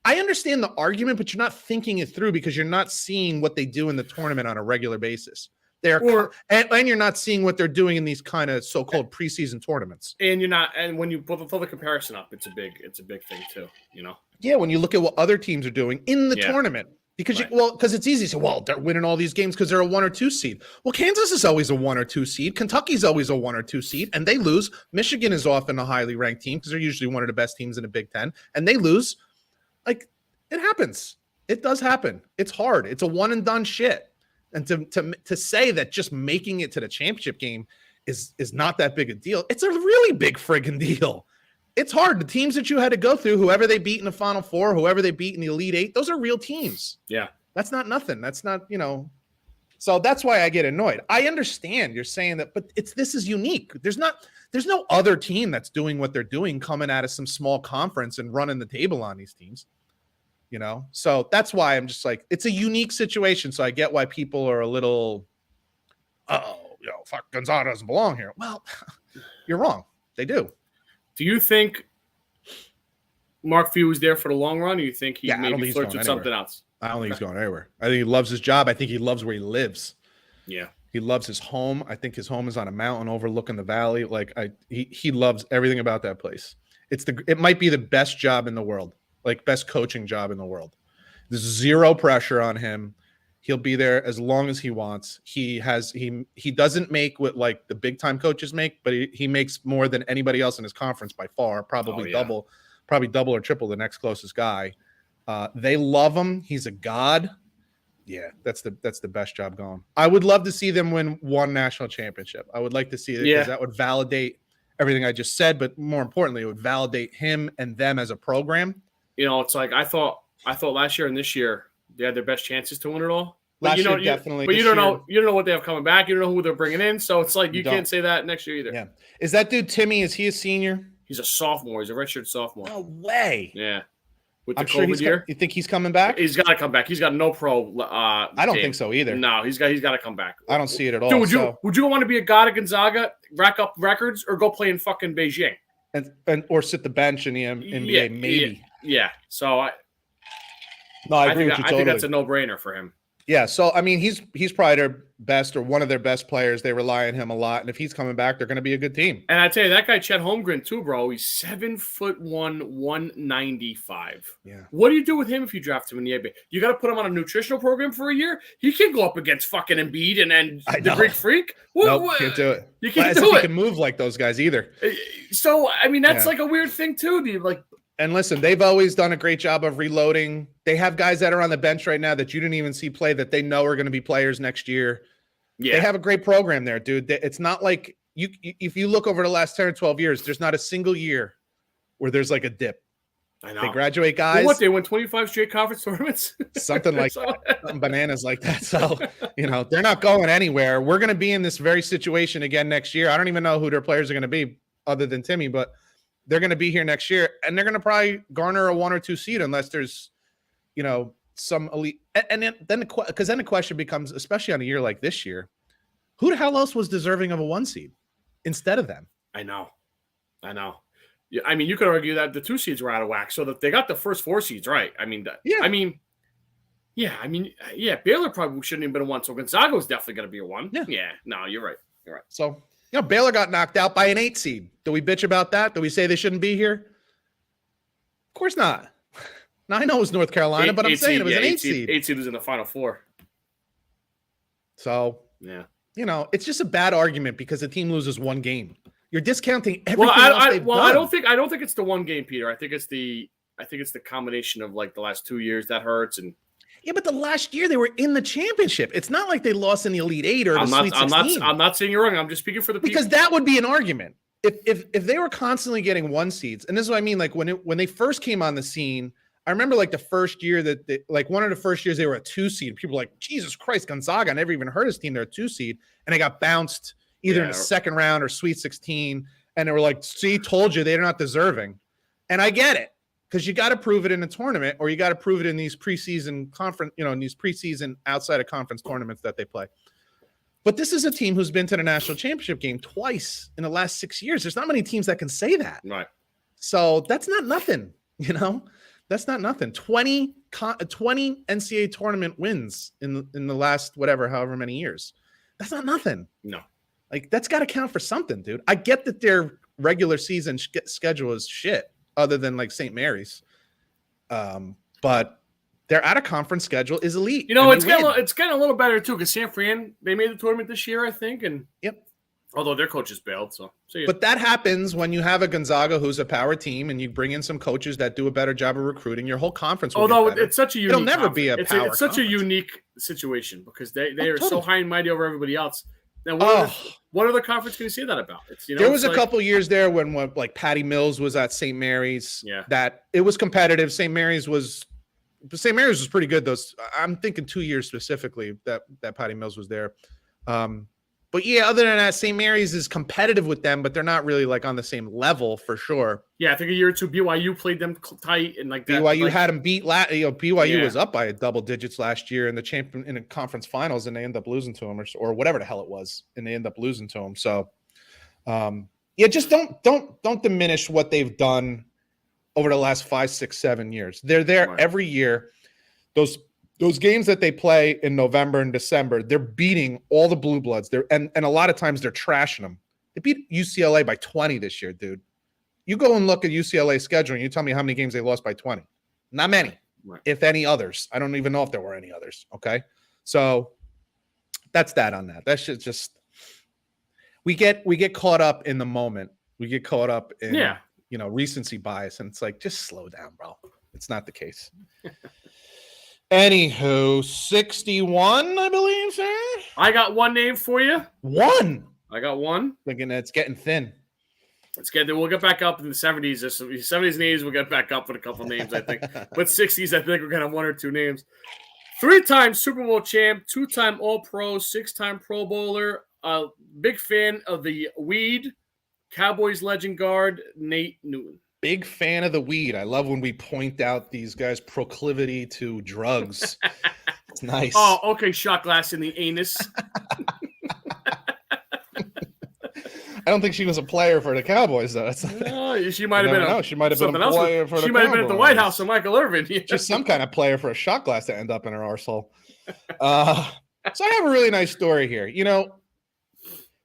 I understand the argument, but you're not thinking it through because you're not seeing what they do in the tournament on a regular basis. And you're not seeing what they're doing in these kind of so-called preseason tournaments. And you're not. And when you pull the comparison up, it's a big thing too. You know. Yeah, when you look at what other teams are doing in the tournament, Because Right. because it's easy to say, well, they're winning all these games because they're a 1 or 2 seed. Well, Kansas is always a 1 or 2 seed. Kentucky's always a 1 or 2 seed, and they lose. Michigan is often a highly ranked team because they're usually one of the best teams in the Big Ten, and they lose. Like, it happens. It does happen. It's hard. It's a one and done shit. And to say that just making it to the championship game is not that big a deal. It's a really big friggin' deal. It's hard. The teams that you had to go through, whoever they beat in the Final Four, whoever they beat in the Elite Eight, those are real teams. Yeah. That's not nothing. That's not, so that's why I get annoyed. I understand you're saying that, but this is unique. There's no other team that's doing what they're doing coming out of some small conference and running the table on these teams. So that's why I'm just like, it's a unique situation. So I get why people are a little, fuck, Gonzaga doesn't belong here. Well, you're wrong. They do. Do you think Mark Few was there for the long run, or you think he maybe flirts with something else? I don't think he's going anywhere. I think he loves his job. I think he loves where he lives. Yeah. He loves his home. I think his home is on a mountain overlooking the valley. Like he loves everything about that place. It might be the best job in the world, like best coaching job in the world. There's zero pressure on him. He'll be there as long as he wants. He doesn't make what like the big time coaches make, but he makes more than anybody else in his conference by far, probably double or triple the next closest guy. They love him. He's a god. Yeah, that's the best job going. I would love to see them win one national championship. I would like to see it because that would validate everything I just said, but more importantly, it would validate him and them as a program. It's like I thought last year and this year they had their best chances to win it all. But Definitely. But you don't know what they have coming back. You don't know who they're bringing in. So it's like you can't say that next year either. Yeah. Is that dude Timmy? Is he a senior? He's a sophomore. He's a redshirt sophomore. No way. Yeah. With the I'm sure COVID year. You think he's coming back? He's got to come back. He's got no pro. I don't think so either. No, he's got to come back. I don't see it at all. Dude, would you want to be a god at Gonzaga, rack up records, or go play in fucking Beijing? Or sit the bench in the NBA, maybe. Yeah. So I agree with you totally. I think that's a no-brainer for him. Yeah, so I mean, he's probably their best or one of their best players. They rely on him a lot, and if he's coming back, they're going to be a good team. And I tell you, that guy Chet Holmgren too, bro. He's 7'1", 195. Yeah. What do you do with him if you draft him in the NBA? You got to put him on a nutritional program for a year. He can go up against fucking Embiid and the Greek Freak. Nope, can't do it. You can't do it. He can move like those guys either. So I mean, that's like a weird thing too, dude. Like. And listen, they've always done a great job of reloading. They have guys that are on the bench right now that you didn't even see play that they know are going to be players next year. Yeah. They have a great program there, dude. It's not like if you look over the last 10 or 12 years, there's not a single year where there's like a dip. I know. They graduate guys. Well, they win 25 straight conference tournaments? Something like that. Something bananas like that. So, they're not going anywhere. We're going to be in this very situation again next year. I don't even know who their players are going to be other than Timmy, but they're going to be here next year, and they're going to probably garner a 1 or 2 seed unless there's, some elite. And then the question becomes, especially on a year like this year, who the hell else was deserving of a 1 seed instead of them? I know. Yeah, I mean, you could argue that the 2 seeds were out of whack, so that they got the first 4 seeds right. I mean, Baylor probably shouldn't have been a 1, so Gonzaga was definitely going to be a 1. Yeah. No, you're right. So. Baylor got knocked out by an 8 seed. Do we bitch about that? Do we say they shouldn't be here? Of course not. Now, I know it was North Carolina, but I'm saying it was an 8 seed. 8 seed was in the Final Four. So, it's just a bad argument because the team loses 1 game. You're discounting everything else they've done. I don't think it's the 1 game, Peter. I think it's the combination of like the last 2 years that hurts and. Yeah, but the last year they were in the championship. It's not like they lost in the Elite Eight or the Sweet 16. I'm not saying you're wrong. I'm just speaking for the people. Because that would be an argument. If they were constantly getting 1 seeds, and this is what I mean, like when they first came on the scene, I remember like the first year one of the first years they were a 2 seed. People were like, Jesus Christ, Gonzaga, I never even heard his team. They're a 2 seed. And they got bounced either in the second round or Sweet 16. And they were like, see, told you they're not deserving. And I get it. Because you got to prove it in a tournament, or you got to prove it in these preseason conference, in these preseason outside of conference tournaments that they play. But this is a team who's been to the national championship game twice in the last 6 years. There's not many teams that can say that. Right. So that's not nothing. That's not nothing. 20 NCAA tournament wins in the last however many years. That's not nothing. No. Like that's got to count for something, dude. I get that their regular season schedule is shit. Other than like St. Mary's. But their out-of-conference schedule is elite. It's getting a little better, too, because San Fran, they made the tournament this year, I think, and although their coaches bailed, so. But that happens when you have a Gonzaga who's a power team and you bring in some coaches that do a better job of recruiting. Your whole conference will Although get better. It's such a unique It'll never be a power It's such a unique situation because they are so high and mighty over everybody else. Now, what other conference can you say that about? There was a couple couple years there when like Patty Mills was at St. Mary's. Yeah. That it was competitive. St. Mary's was pretty good. I'm thinking 2 years specifically that Patty Mills was there. But yeah, other than that, St. Mary's is competitive with them, but they're not really like on the same level for sure. Yeah, I think a year or two BYU played them tight and like that. BYU had them beat. BYU was up by double digits last year in the conference finals, and they end up losing to them or whatever the hell it was, and they end up losing to them. So, just don't diminish what they've done over the last 5, 6, 7 years. They're there every year. Those games that they play in November and December, they're beating all the blue bloods. And a lot of times they're trashing them. They beat UCLA by 20 this year, dude. You go and look at UCLA's schedule and you tell me how many games they lost by 20. Not many, if any others. I don't even know if there were any others. Okay. So that's that on that. That should just we get caught up in the moment. We get caught up in recency bias, and it's like, just slow down, bro. It's not the case. Anywho, 61, I believe, sir. I got one name for you. One. I got one. Thinking it's getting thin. We'll get back up in the 70s. 70s and 80s, we'll get back up with a couple names, I think. But 60s, I think we're going to have one or two names. 3-time Super Bowl champ, 2-time All-Pro, 6-time Pro Bowler. Big fan of the weed. Cowboys legend guard, Nate Newton. Big fan of the weed. I love when we point out these guys' proclivity to drugs. It's nice. Oh, okay. Shot glass in the anus. I don't think she was a player for the Cowboys, though. No, she might have been. She might have been a player for the Cowboys. She might have been at the White House with Michael Irvin. Yeah. Just some kind of player for a shot glass to end up in her arsehole. So I have a really nice story here.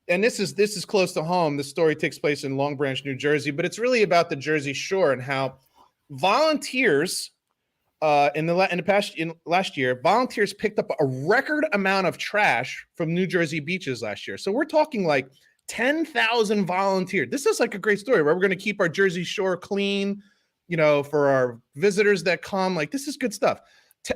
And this is close to home. This story takes place in Long Branch, New Jersey, but it's really about the Jersey Shore and how volunteers last year, volunteers picked up a record amount of trash from New Jersey beaches last year. So we're talking like 10,000 volunteers. This is like a great story where we're going to keep our Jersey Shore clean, for our visitors that come. Like, this is good stuff.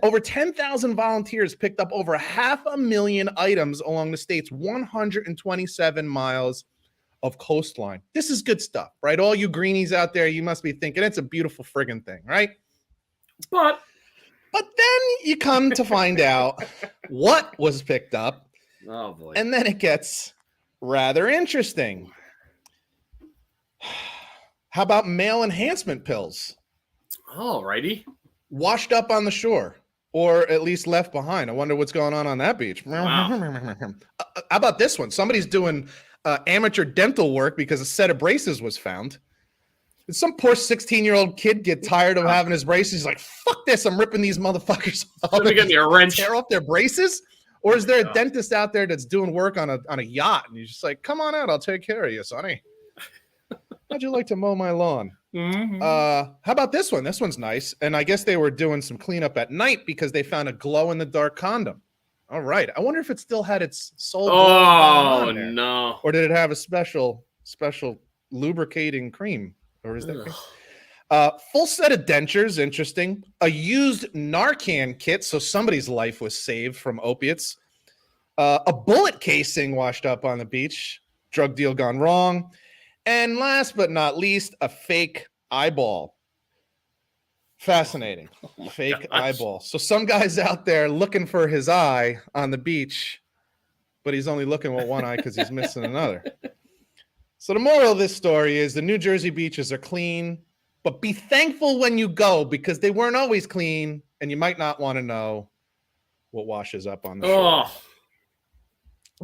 Over 10,000 volunteers picked up over 500,000 items along the state's 127 miles of coastline. This is good stuff, right? All you greenies out there, you must be thinking it's a beautiful friggin' thing, right? But then you come to find out what was picked up. Oh, boy. And then it gets rather interesting. How about male enhancement pills? All righty. Washed up on the shore, or at least left behind. I wonder what's going on that beach. Wow. How about this one? Somebody's doing amateur dental work because a set of braces was found. Did some poor 16-year-old kid get tired of having his braces? He's like, fuck this, I'm ripping these motherfuckers off. Let me get me a wrench. Tear off their braces? Or is there a dentist out there that's doing work on a yacht? And he's just like, come on out, I'll take care of you, sonny. How'd you like to mow my lawn? Mm-hmm. How about this one? This one's nice. And I guess they were doing some cleanup at night because they found a glow-in-the-dark condom. All right. I wonder if it still had its soul. Oh, no. Or did it have a special lubricating cream? Or is that cream? Full set of dentures. Interesting. A used Narcan kit. So somebody's life was saved from opiates. A bullet casing washed up on the beach. Drug deal gone wrong. And last but not least, a fake eyeball. Fascinating. Fake eyeball. So some guy's out there looking for his eye on the beach, but he's only looking with one eye because he's missing another. So the moral of this story is the New Jersey beaches are clean, but be thankful when you go because they weren't always clean, and you might not want to know what washes up on the shore.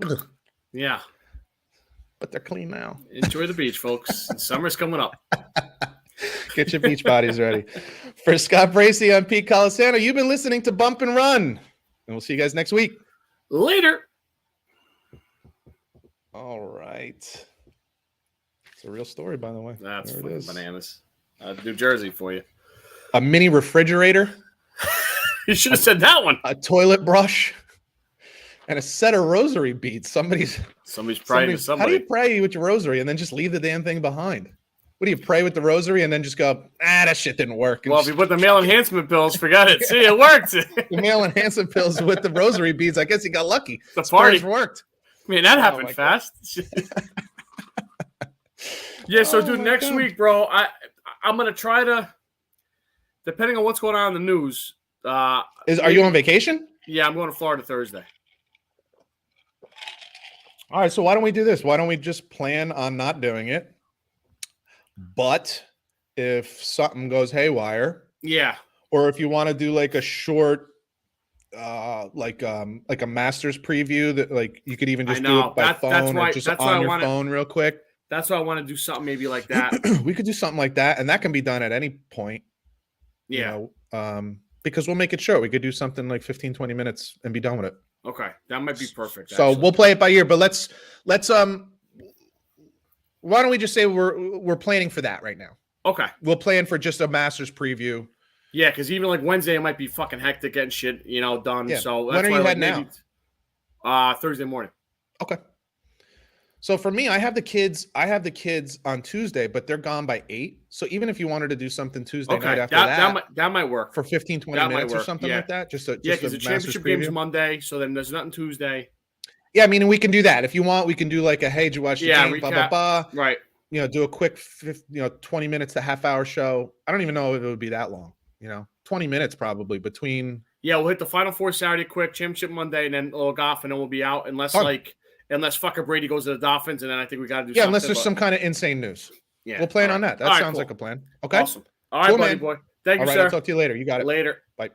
Oh. Yeah. But they're clean now. Enjoy the beach, folks. Summer's coming up. Get your beach bodies ready. For Scott Bracey, I'm Pete Colasano. You've been listening to Bump and Run. And we'll see you guys next week. Later. All right. It's a real story, by the way. That's fucking bananas. New Jersey for you. A mini refrigerator. You should have said that one. a toilet brush, and a set of rosary beads. Somebody's praying to somebody. How do you pray with your rosary and then just leave the damn thing behind? What do you pray with the rosary and then just go, that shit didn't work? Well, if you put the male enhancement pills, forget it. See, it worked. The male enhancement pills with the rosary beads, I guess he got lucky. The party worked. I mean, that happened fast. Yeah, so dude, next week, bro, I'm gonna try to, depending on what's going on in the news. Are you on vacation? Yeah, I'm going to Florida Thursday. All right, so why don't we do this? Why don't we just plan on not doing it? But if something goes haywire, yeah, or if you want to do like a short, like a Masters preview that like you could even just do it by phone or just on your phone real quick. That's why I want to do something maybe like that. We could do something like that, and that can be done at any point. Yeah. You know, because we'll make it short. We could do something like 15, 20 minutes and be done with it. Okay, that might be perfect. So we'll play it by ear, but let's why don't we just say we're planning for that right now? Okay. We'll plan for just a Masters preview. Yeah, because even like Wednesday, it might be fucking hectic getting shit, done. Yeah. So when are you heading now? Thursday morning. Okay. So for me, I have the kids on Tuesday, but they're gone by 8. So even if you wanted to do something Tuesday night after that might work. For 15, 20 minutes or something like that. Just because the championship game's Monday, so then there's nothing Tuesday. Yeah, I mean, we can do that. If you want, we can do like a, hey, did you watch the game? Blah, blah, blah. Right. Do a quick, 20 minutes to half-hour show. I don't even know if it would be that long. 20 minutes probably between. Yeah, we'll hit the Final Four Saturday quick, championship Monday, and then a little golf, and then we'll be out unless fucker Brady goes to the Dolphins, and then I think we got to do something. Yeah, unless there's some kind of insane news. Yeah. We'll plan on that. That sounds like a plan. Okay. Awesome. All right, buddy boy. Thank you, sir. I'll talk to you later. You got it. Later. Bye.